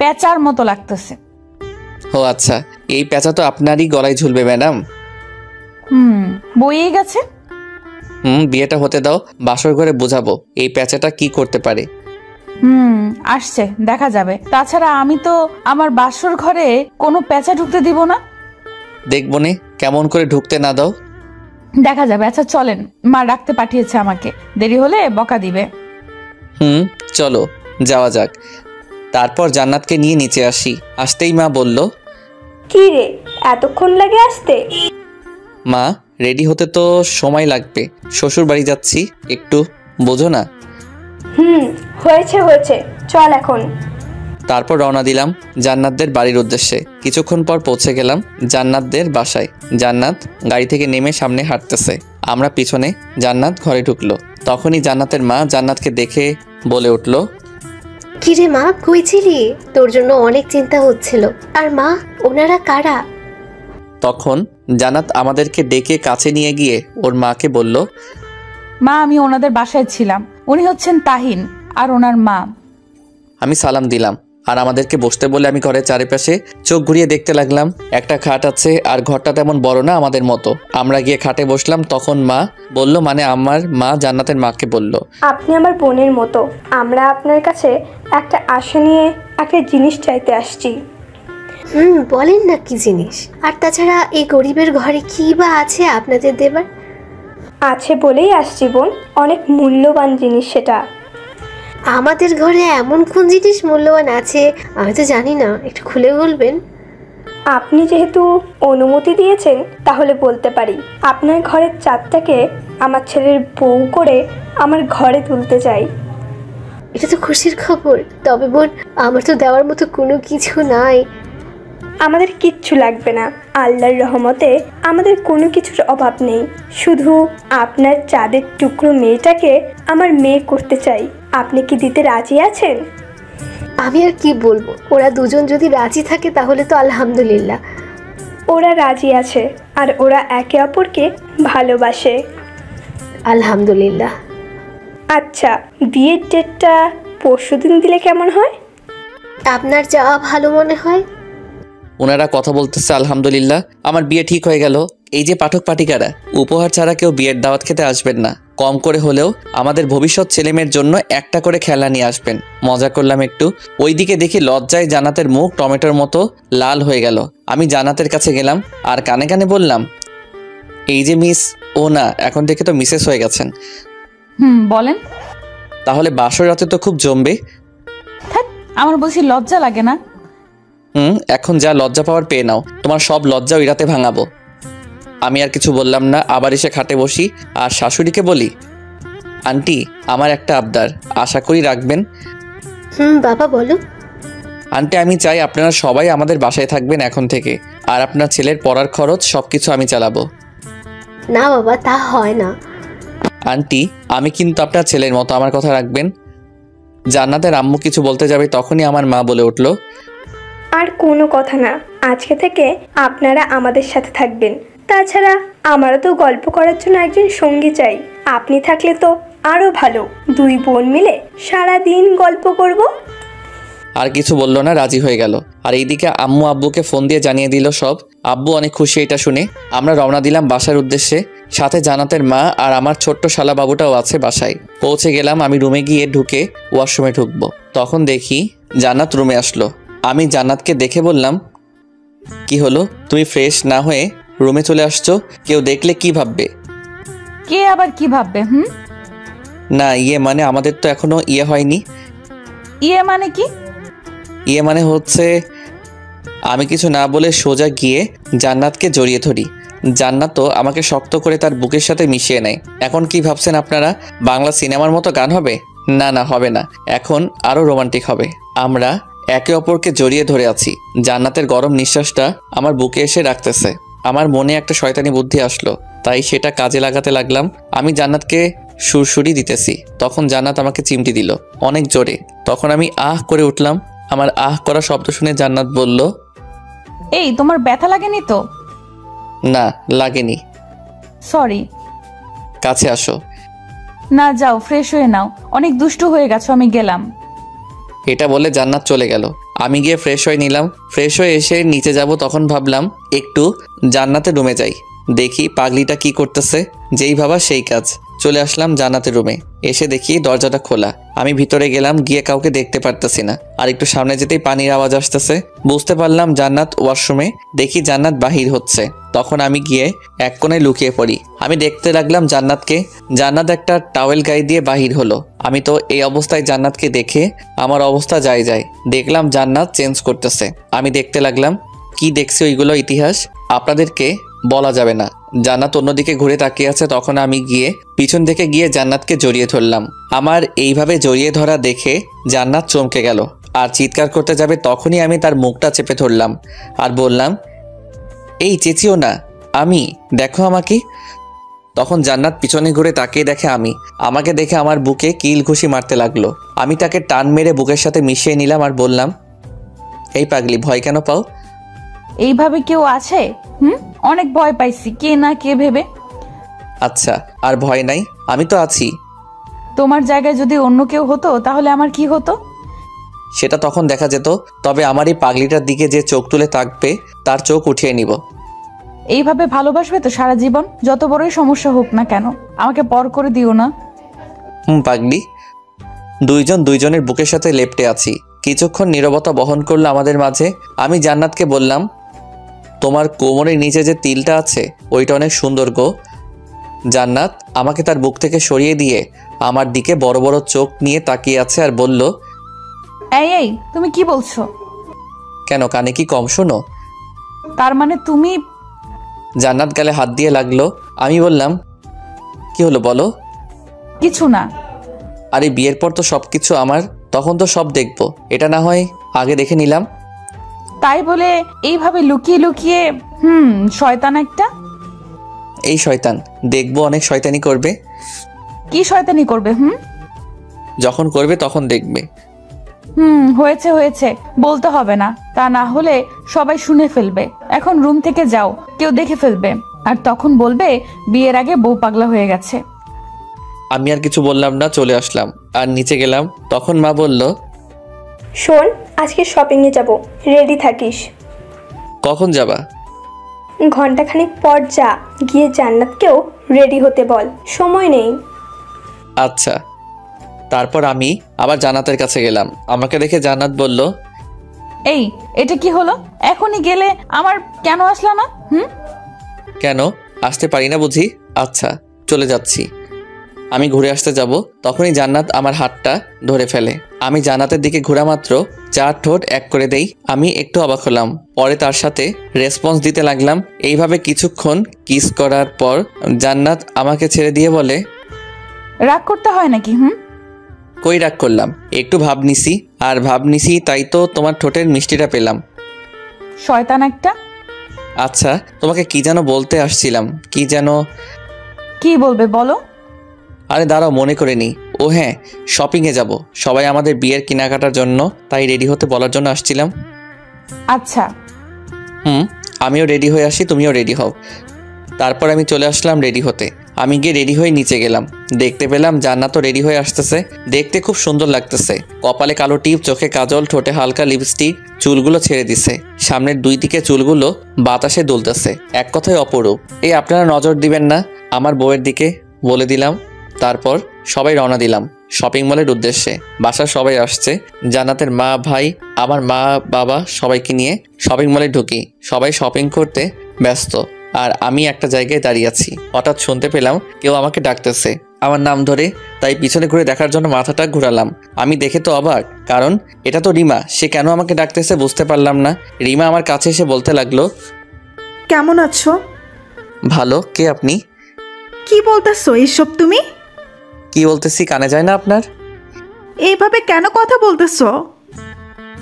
পেঁচার মতো লাগতেছে। ও আচ্ছা, এই পেঁচা তো আপনারই গলায় ঝুলবে ম্যাডাম। বইয়ে গেছে। বিয়েটা হতে দাও, বাসর ঘরে বোঝাবো এই পেঁচাটা কি করতে পারে। আসছে, দেখা যাবে। তাছাড়া আমি তো আমার বাসর ঘরে কোনো পেঁচা ঢুকতে দিব না। দেখবো নে কেমন করে ঢুকতে না দাও। দেখা যাবে। আচ্ছা চলেন, মা ডাকতে পাঠিয়েছে আমাকে, দেরি হলে বকা দিবে। চলো যাওয়া যাক। তারপর জান্নাতকে নিয়ে নিচে আসি। আসতেই মা বলল, কি রে, এতক্ষণ লাগে আসতে? মা রেডি হতে তো সময় লাগবে, শ্বশুর বাড়ি যাচ্ছি, একটু বোঝো না। হয়েছে, চল এখন। তারপর রওনা দিলাম জান্নাতদের বাড়ির উদ্দেশ্যে। কিছুক্ষণ পর পৌঁছে গেলাম জান্নাতদের বাসায়। জান্নাত গাড়ি থেকে নেমে সামনে হাঁটতেছে, আমরা পিছনে। জান্নাত ঘরে ঢুকলো। তখনই জান্নাতের মা জান্নাতকে দেখে বলে উঠল, কিরে মা, কই ছিলি? তোর জন্য অনেক চিন্তা হচ্ছিল। আর মা, ওনারা কারা? তখন জান্নাত আমাদেরকে ডেকে কাছে নিয়ে গিয়ে ওর মাকে বলল, মা, আমি ওনাদের বাসায় ছিলাম। উনি হচ্ছেন তাহিন আর ওনার মা। আমি সালাম দিলাম আর আমাদেরকে বসতে বলে আমি ঘরের চারিপাশে চোখ ঘুরিয়ে দেখতে লাগলাম। একটা খাট আছে আর ঘরটা তেমন বড় না আমাদের মতো। আমরা গিয়ে খাটে বসলাম। তখন মা বলল, মানে আমার মা জান্নাতের মাকে বলল, আপনি আমার বোনের মতো, আমরা আপনার কাছে একটা আশা নিয়ে একটা জিনিস চাইতে আসছি। বলেন না কি জিনিস? আর তাছাড়া এই গরিবের ঘরে কি বা আছে আপনাদের দেবার? আছে বলেই আসছি বোন, অনেক মূল্যবান জিনিস সেটা। আমাদের ঘরে এমন কোন জিনিস মূল্যবান আছে আমি তো জানি না, একটু খুলে বলবেন? আপনি যেহেতু অনুমতি দিয়েছেন তাহলে বলতে পারি। আপনার ঘরের চাঁদটাকে আমার ছেলের বউ করে আমার ঘরে তুলতে চাই। এটা তো খুশির খবর। তবে বোন, আমার তো দেওয়ার মতো কোনো কিছু নাই। আমাদের কিচ্ছু লাগবে না, আল্লাহর রহমতে আমাদের কোনো কিছুর অভাব নেই। শুধু আপনার চাঁদের টুকরো মেয়েটাকে আমার মেয়ে করতে চাই। আপনি কি দিতে রাজি আছেন? আমি আর কি বলবো, ওরা দুজন যদি রাজি থাকে তাহলে তো আলহামদুলিল্লাহ। ওরা রাজি আছে আর ওরা একে অপরকে ভালোবাসে। আলহামদুলিল্লাহ। আচ্ছা, বিয়ের ডেটটা পরশুদিন দিলে কেমন হয়? আপনার যা ভালো মনে হয়। ওনারা কথা বলতেছে, আলহামদুলিল্লাহ আমার বিয়ে ঠিক হয়ে গেল। এই যে পাঠক পাঠিকারা, উপহার ছাড়া কেউ বিয়ের দাওয়াত খেতে আসবেন না। কম করে হলেও আমাদের ভবিষ্যৎ ছেলেমেয়ের জন্য একটা করে খেলা নিয়ে আসবেন। মজা করলাম একটু। ওইদিকে দেখি লজ্জায় জান্নাতের মুখ টমেটোর মতো লাল হয়ে গেল। আমি জান্নাতের কাছে গেলাম আর কানে কানে বললাম, এই যে মিস, ও না, এখন থেকে তো মিসেস হয়ে গেছেন। বলেন। তাহলে বাসর রাতে তো খুব জমবে। আমার বলছি লজ্জা লাগে না? এখন যা লজ্জা পাওয়ার পেয়ে নাও, তোমার সব লজ্জা ওই রাতে ভাঙাবো। আমি আর কিছু বললাম না, আবার এসে খাটে বসি আর শাশুড়িকে বলি, আন্টি আমার একটা আবদার, আশা করি রাখবেন। বাবা বলো। আন্টি আমি চাই আপনারা সবাই আমাদের বাসায় থাকবেন এখন থেকে, আর আপনার ছেলের পড়ার খরচ সবকিছু আমি চালাবো। না বাবা, তা হয় না। আন্টি আমি কিন্তু আপনার ছেলের মতো, আমার কথা রাখবেন। জান্নাতের আম্মু কিছু বলতে যাবে তখনই আমার মা বলে উঠল, আর কোনো কথা না, আজকে থেকে আপনারা আমাদের সাথে থাকবেন। তাছাড়া আমারও তো গল্প করার জন্য একজন সঙ্গী চাই। আপনি থাকলে তো আরও ভালো, দুই বোন মিলে সারা দিন গল্প করব। আর কিছু বলল না, রাজি হয়ে গেল। আর এইদিকে আম্মু আব্বুকে ফোন দিয়ে জানিয়ে দিল সব। আব্বু অনেক খুশি এটা শুনে। আমরা রওনা দিলাম বাসার উদ্দেশ্যে। সাথে জান্নাতের মা আর আমার ছোট্ট শালা বাবুটাও আছে বাসায়। পৌঁছে গেলাম। আমি রুমে গিয়ে ঢুকে ওয়াশরুমে ঢুকবো, তখন দেখি জান্নাত রুমে আসলো। আমি জান্নাতকে দেখে বললাম, কি হলো, তুমি ফ্রেশ না হয়ে রুমে চলে আসছো? কেউ দেখলে কি ভাববে? কে আবার কি ভাববে? না মানে আমাদের তো এখনো হয়নি। মানে কি? মানে হচ্ছে, আমি কিছু না বলে সোজা গিয়ে জান্নাতকে জড়িয়ে ধরি। জান্নাতও আমাকে শক্ত করে তার বুকের সাথে মিশিয়ে নেয়। এখন কি ভাবছেন আপনারা, বাংলা সিনেমার মতো গান হবে? না হবে না, এখন আরো রোমান্টিক হবে। আমরা একে অপরকে জড়িয়ে ধরে আছি। জান্নাতের গরম নিঃশ্বাসটা আমার বুকে এসে রাখতেছে। আমার মনে একটা শয়তানি বুদ্ধি আসলো, তাই সেটা কাজে লাগাতে লাগলাম। আমি জান্নাতকে সুরসুরি দিতেছি, তখন জান্নাত আমাকে চিমটি দিল অনেক জোরে। তখন আমি আহ করে উঠলাম। আমার আহ করা শব্দ শুনে জান্নাত বলল, এই তোমার ব্যথা লাগেনি তো? না লাগেনি। সরি। কাছে আসো। না, যাও ফ্রেশ হয়ে নাও, অনেক দুষ্টু হয়ে গেছো, আমি গেলাম। এটা বলে জান্নাত চলে গেল। আমি গিয়ে ফ্রেশ হয়ে নিলাম। ফ্রেশ হয়ে এসে নিচে যাব, তখন ভাবলাম একটু জান্নাতের রুমে যাই, দেখি পাগলিটা কি করতেছে। যেই ভাবা সেই কাজ। চলে আসলাম জান্নাতের রুমে। এসে দেখি দরজাটা খোলা। আমি ভিতরে গেলাম, গিয়ে কাউকে দেখতে পারতেছি না। আর একটু সামনে যেতেই পানির আওয়াজ আসতেছে। বুঝতে পারলাম জান্নাত ওয়াশরুমে। দেখি জান্নাত বাহির হচ্ছে। তখন আমি গিয়ে এক কোণে লুকিয়ে পড়ি। আমি দেখতে লাগলাম জান্নাতকে। জান্নাত একটা টাওয়েল গায়ে দিয়ে বাহির হলো। আমি তো এই অবস্থায় জান্নাতকে দেখে আমার অবস্থা যায়। দেখলাম জান্নাত চেঞ্জ করতেছে। আমি দেখতে লাগলাম। কি দেখছি ওইগুলো ইতিহাস আপনাদেরকে বলা যাবে না। জান্নাত অন্যদিকে ঘুরে তাকিয়ে আছে। তখন আমি গিয়ে পিছন থেকে গিয়ে জান্নাতকে জড়িয়ে ধরলাম। আমার এইভাবে জড়িয়ে ধরা দেখে জান্নাত চমকে গেল আর চিৎকার করতে যাবে, তখনই আমি তার মুখটা চেপে ধরলাম আর বললাম, এই চেঁচিও না, আমি, দেখো আমাকে। তখন জান্নাত পিছনে ঘুরে তাকিয়ে দেখে আমি। আমাকে দেখে আমার বুকে কিল ঘুষি মারতে লাগলো। আমি তাকে টান মেরে বুকের সাথে মিশিয়ে নিলাম আর বললাম, এই পাগলি, ভয় কেন পাও? এইভাবে কেউ আছে? অনেক ভয় পাইছি, কে না কে ভেবে। আচ্ছা, আর ভয় নাই, আমি তো আছি। তোমার জায়গায় যদি অন্য কেউ হতো তাহলে আমার কি হতো? সেটা তখন দেখা যেত, তবে আমার এই পাগলিটার দিকে যে চোখ তুলে থাকবে তার চোখ উঠিয়ে নিব। এইভাবে ভালোবাসবে তো সারা জীবন, যত বড়ই সমস্যা হোক না কেন। আমাকে পর করে দিও না। পাগলি। দুইজন দুইজনের বুকের সাথে লেপ্টে আছি। কিছুক্ষণ নীরবতা বহন করলো আমাদের মাঝে। আমি জান্নাতকে বললাম, তোমার কোমরের নিচে যে তিলটা আছে ওইটা অনেক সুন্দর গো। জান্নাত আমাকে তার বুক থেকে সরিয়ে দিয়ে আমার দিকে বড় বড় চোখ নিয়ে তাকিয়ে আছে আর বলল, এই তুমি কি বলছো? কেন, কানে কি কম শোনো? তার মানে তুমি? জান্নাত গালে হাত দিয়ে লাগলো। আমি বললাম, কি হলো বলো? কিছু না। আরে বিয়ের পর তো সবকিছু আমার, তখন তো সব দেখবো, এটা না হয় আগে দেখে নিলাম। তাই বলে এইভাবে লুকিয়ে লুকিয়ে? শয়তান একটা। এই শয়তান দেখবো অনেক শয়তানি করবে। কি শয়তানি করবে? যখন করবে তখন দেখবে। হয়েছে হয়েছে, বলতে হবে না, তা না হলে সবাই শুনে ফেলবে। এখন রুম থেকে যাও, কেউ দেখে ফেলবে, আর তখন বলবে বিয়ের আগে বউ পাগলা হয়ে গেছে। আমি আর কিছু বললাম না, চলে আসলাম। আর নিচে গেলাম, তখন মা বলল, শোন, আজকে শপিংয়ে যাব, রেডি থাকিস। কখন যাবা? ঘন্টাখানেক পর যা, গিয়ে জান্নাতকেও রেডি হতে বল, সময় নেই। আচ্ছা। তারপর আমি আবার জান্নাতের কাছে গেলাম। আমাকে দেখে জান্নাত বলল, এটা কি হলো? এখনই গেলে আমার কেন আসলো না? কেন আসতে পারি না বুঝি? আচ্ছা, চলে যাচ্ছি। আমি ঘুরে আসতে যাব, তখনই জান্নাত আমার হাতটা ধরে ফেলে। আমি জান্নাতের দিকে ঘোরা মাত্র 4 ঠোঁট এক করে দেই। আমি একটু অবাক হলাম, পরে তার সাথে রেসপন্স দিতে লাগলাম। এইভাবে কিছুক্ষণ কিস করার পর জান্নাত আমাকে ছেড়ে দিয়ে বলে, রাগ করতে হয় নাকি? কই রাগ করলাম, একটু ভাব নিছি, আর ভাব নিছি তাই তো তোমার ঠোঁটের মিষ্টিটা পেলাম। শয়তান একটা। আচ্ছা, তোমাকে কি যেন বলতে আসছিলাম, কি যেন। কি বলবে বলো? আরে দাঁড়াও, মনে করে নি। ও হ্যাঁ, শপিংয়ে যাব, সবাই আমাদের বিয়ের কেনাকাটার জন্য, তাই রেডি হতে বলার জন্য আসছিলাম। আচ্ছা। আমিও রেডি হয়ে আসি, তুমিও রেডি হও। তারপর আমি চলে আসলাম রেডি হতে। আমি গিয়ে রেডি হয়ে নিচে গেলাম, দেখতে পেলাম জান্নাতও রেডি হয়ে আসতেছে। দেখতে খুব সুন্দর লাগতেছে, কপালে কালো টিপ, চোখে কাজল, ঠোঁটে হালকা লিপস্টিক, চুলগুলো ছেড়ে দিছে, সামনের 2 দিকে চুলগুলো বাতাসে দুলতেছে। এক কথায় অপরূপ। আপনারা নজর দিবেন না আমার বউয়ের দিকে, বলে দিলাম। তারপর সবাই রওনা দিলাম শপিং মলের উদ্দেশ্যে। বাসার সবাই আসছে, জান্নাতের মা, ভাই, আমার মা, বাবা, সবাইকে নিয়ে শপিং মলে ঢুকি। সবাই শপিং করতে ব্যস্ত, আর আমি একটা জায়গায় দাঁড়িয়ে আছি। হঠাৎ শুনতে পেলাম কেউ আমাকে ডাকতেছে আমার নাম ধরে, তাই পিছনে ঘুরে দেখার জন্য মাথাটা ঘুরালাম। আমি দেখে তো অবাক, কারণ এটা তো রিমা। সে কেন আমাকে ডাকতেছে বুঝতে পারলাম না। রিমা আমার কাছে এসে বলতে লাগলো, কেমন আছো? ভালো। কে আপনি? কি বলতেছো এসব তুমি? কি বলতেছি কানে যায় না আপনার? এইভাবে কেন কথা বলতেছো?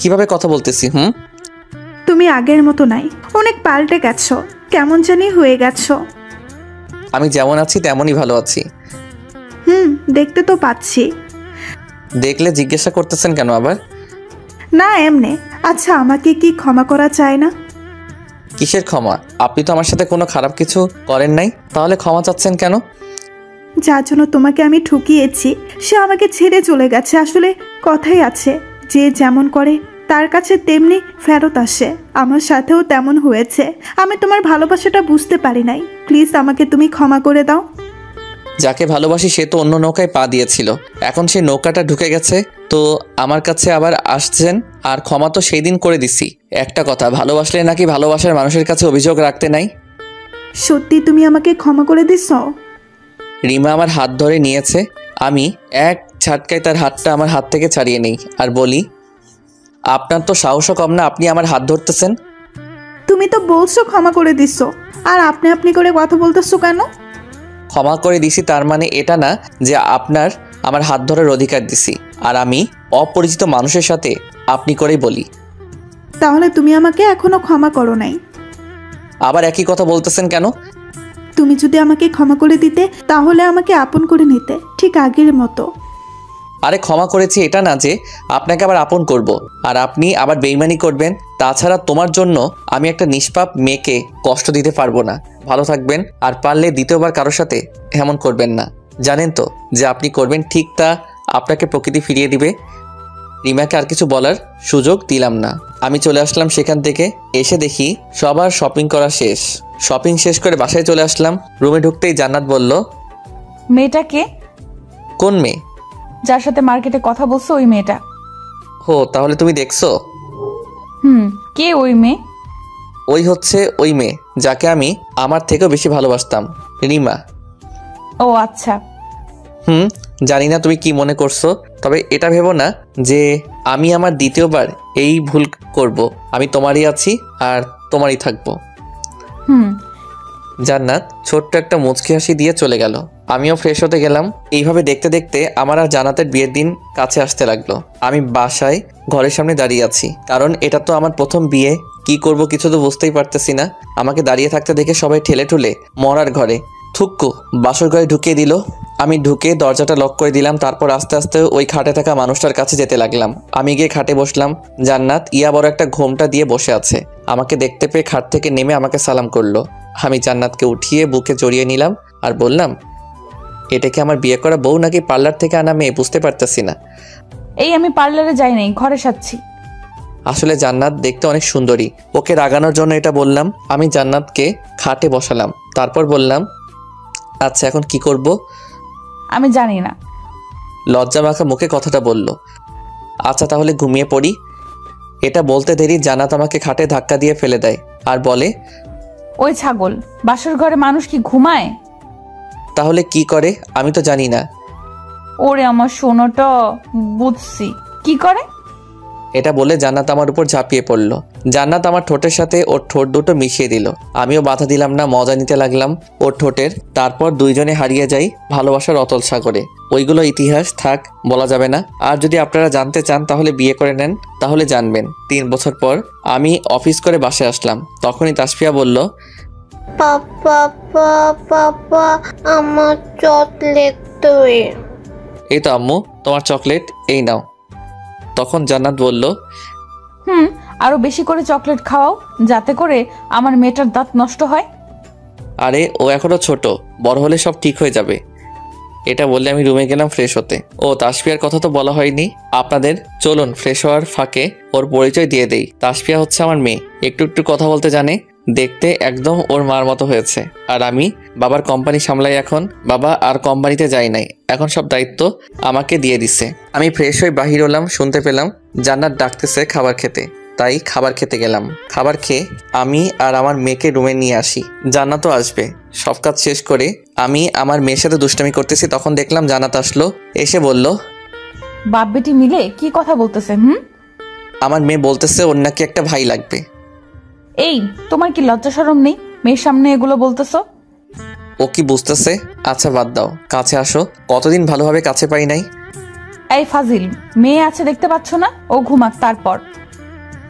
কিভাবে কথা বলতেছি? তুমি আগের মতো নাই, অনেক পাল্টে গেছো, কেমন জানি হয়ে গেছো। আমি যেমন আছি তেমনই ভালো আছি। দেখতে তো পাচ্ছি। দেখলে জিজ্ঞাসা করতেছেন কেন আবার? না এমনে। আচ্ছা, আমাকে কি ক্ষমা করা চায় না? কিসের ক্ষমা? আপনি তো আমার সাথে কোনো খারাপ কিছু করেন নাই, তাহলে ক্ষমা চাচ্ছেন কেন? যার জন্য তোমাকে আমি ঠকিয়েছি সে আমাকে ছেড়ে চলে গেছে। আসলে কথাই আছে, যে যেমন করে তার কাছে তেমনি ফেরত আসে। আমার সাথেও তেমন হয়েছে। আমি তোমার ভালোবাসাটা বুঝতে পারি নাই। প্লিজ আমাকে তুমি ক্ষমা করে দাও। যাকে ভালোবাসি সে তো অন্য নৌকায় পা দিয়েছিল, এখন সেই নৌকাটা ঢুকে গেছে, তো আমার কাছে আবার আসছেন। আর ক্ষমা তো সেই দিন করে দিছি। একটা কথা, ভালোবাসলে নাকি ভালোবাসার মানুষের কাছে অভিযোগ রাখতে নাই? সত্যি তুমি আমাকে ক্ষমা করে দিছ? রিমা আমার হাত ধরে নিয়েছে। আমি এক ঝাটকায় তার হাতটা আমার হাত থেকে ছাড়িয়ে নেই আর বলি, আপনার তো সাহসও কম না, আপনি আমার হাত ধরতেছেন। তুমি তো বলছো ক্ষমা করে দিছ, আর আপনি আপনি করে কথা বলতেছো কেন? ক্ষমা করে দিছি তার মানে এটা না যে আপনার আমার হাত ধরার অধিকার দিছি, আর আমি অপরিচিত মানুষের সাথে আপনি করেই বলি। তাহলে তুমি আমাকে এখনো ক্ষমা করো নাই? আবার একই কথা বলতেছেন কেন? তুমি যদি আমাকে ক্ষমা করে দিতে তাহলে আমাকে আপন করে নিতে, ঠিক আগের মতো। আরে ক্ষমা করেছি এটা না যে আপনাকে আবার আপন করব আর আপনি আবার বেইমানি করবেন। তাছাড়া তোমার জন্য আমি একটা নিষ্পাপ মেয়েকে কষ্ট দিতে পারবো না। ভালো থাকবেন, আর পারলে দ্বিতীয়বার কারোর সাথে এমন করবেন না। জানেন তো যে আপনি করবেন ঠিক তা আপনাকে প্রকৃতি ফিরিয়ে দিবে। রিমাকে আর কিছু বলার সুযোগ দিলাম না। আমি চলে আসলাম সেখান থেকে। এসে দেখি সবার শপিং করা শেষ। শপিং শেষ করে বাসায় চলে আসলাম। রুমে ঢুকতেই জান্নাত বলল, মেয়েটাকে? কোন মেয়ে? যার সাথে মার্কেটে কথা বলছো ওই মেয়েটা। হো, তাহলে তুমি দেখছো? কে ওই মেয়ে? ওই হচ্ছে ওই মেয়ে যাকে আমি আমার থেকেও বেশি ভালোবাসতাম, রিমা। ও আচ্ছা। জানি না তুমি কি মনে করছো, তবে এটা ভেবো না যে আমি আমার দ্বিতীয়বার এই ভুল করব। আমি তোমারই আছি আর তোমারই থাকবো। জান্নাত ছোট্ট একটা মুচকি হাসি দিয়ে চলে গেল। আমিও ফ্রেশ হতে গেলাম। এইভাবে দেখতে দেখতে আমার আর জান্নাতের বিয়ের দিন কাছে আসতে লাগলো। আমি বাসায় ঘরের সামনে দাঁড়িয়ে আছি, কারণ এটা তো আমার প্রথম বিয়ে। কি করব কিছু তো বুঝতেই পারতেছি না। আমাকে দাঁড়িয়ে থাকতে দেখে সবাই ঠেলে ঠুলে মরার ঘরে থুক্কু বাসর ঘরে ঢুকিয়ে দিল। আমি ঢুকে দরজাটা লক করে দিলাম। তারপর আস্তে আস্তে ওই খাটে থাকা মানুষটার কাছে যেতে লাগলাম। আমি গিয়ে খাটে বসলাম। জান্নাত ইয়া বড় একটা ঘোমটা দিয়ে বসে আছে। আমাকে দেখতে পেয়ে খাট থেকে নেমে আমাকে সালাম করলো। আমি জান্নাতকে উঠিয়ে বুকে জড়িয়ে নিলাম আর বললাম, এটা কি আমার বিয়ে করা বউ নাকি পার্লার থেকে আনা মেয়ে বুঝতে পারতেছি না। এই আমি পার্লারে যাই নাই, ঘরে সাচ্ছি। আসলে জান্নাত দেখতে অনেক সুন্দরী, ওকে রাগানোর জন্য এটা বললাম। আমি জান্নাতকে খাটে বসালাম, তারপর বললাম, আচ্ছা এখন কি করব? আমি জানি না। লজ্জা মাখা মুখে কথাটা বলল। আচ্ছা তাহলে ঘুমিয়ে পড়ি। এটা বলতে দেরি জান্নাত আমাকে খাটে ধাক্কা দিয়ে ফেলে দেয় আর বলে, ওই ছাগল, বাসর ঘরে মানুষ কি ঘুমায়? তাহলে কি করে আমি তো জানি না। ওরে আমার সোনাটা, বুঝছি কি করে। এটা বলে জান্নাত আমার উপর ঝাঁপিয়ে পড়ল। জান্নাত আমার ঠোঁটের সাথে ওর ঠোঁট দুটো মিশিয়ে দিল। আমিও বাধা দিলাম না, মজা নিতে লাগলাম ওর ঠোঁটের। তারপর দুইজনে হারিয়ে যাই ভালোবাসার অতল সাগরে। ওইগুলো ইতিহাস, থাক, বলা যাবে না। আর যদি আপনারা জানতে চান তাহলে বিয়ে করে নেন, তাহলে জানবেন। 3 বছর পর আমি অফিস করে বাসায় আসলাম। তখনই তাসফিয়া বলল, পাপা পাপা আমার চকলেট তো। এই তো আম্মু তোমার চকলেট, এই নাও। তখন জান্নাত বলল, আরো বেশি করে চকলেট খাওয়াও, যাতে করে আমার মেয়েটার দাঁত নষ্ট হয়। আরে ও এখনো ছোট, বড় হলে সব ঠিক হয়ে যাবে। এটা বললে আমি রুমে গেলাম ফ্রেশ হতে। ও তাসফিয়ার কথা তো বলা হয়নি আপনাদের। চলুন ফ্রেশ হওয়ার ফাঁকে ওর পরিচয় দিয়ে দেই। তাসফিয়া হচ্ছে আমার মেয়ে, একটু একটু কথা বলতে জানে, দেখতে একদম ওর মার মতো হয়েছে। আর আমি বাবার কোম্পানি সামলাই এখন। বাবা আর কোম্পানিতে যাই নাই, এখন সব দায়িত্ব আমাকে দিয়ে দিছে। আমি ফ্রেশ হয়ে বাহির হলাম, শুনতে পেলাম জান্নাত ডাকতেছে খাবার খেতে। তাই খাবার খেতে গেলাম। খাবার খেয়ে আমি আর আমার মেয়েকে রুমে নিয়ে আসি। জান্নাতও আসবে। সব কাজ শেষ করে আমি আমার মেয়ের সাথে দুষ্টামি করতেছি, তখন দেখলাম জান্নাত আসলো। এসে বলল, বাপ বেটি মিলে কি কথা বলতেছে? আমার মেয়ে বলতেছে ওর নাকি একটা ভাই লাগবে। এই তোমার কি লজ্জা শরম নেই? মেয়ের সামনে এগুলো বলতেছো? ও কি বুঝতেছে? আচ্ছা বাদ দাও, কাছে আসো। কতদিন ভালোভাবে কাছে পাই নাই। এই ফাজিল, মেয়ে আছে দেখতে পাচ্ছ না? ও ঘুমাক তারপর।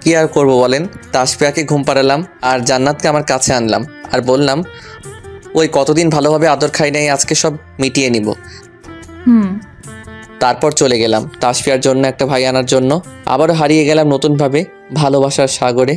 কি আর করবো বলেন। তাসফিয়াকে ঘুম পাড়ালাম আর জান্নাতকে আমার কাছে আনলাম আর বললাম, ওই কতদিন ভালোভাবে আদর খাই নাই, আজকে সব মিটিয়ে নিব। তারপর চলে গেলাম তাসফিয়ার জন্য একটা ভাই আনার জন্য। আবারও হারিয়ে গেলাম নতুনভাবে ভালোবাসার সাগরে।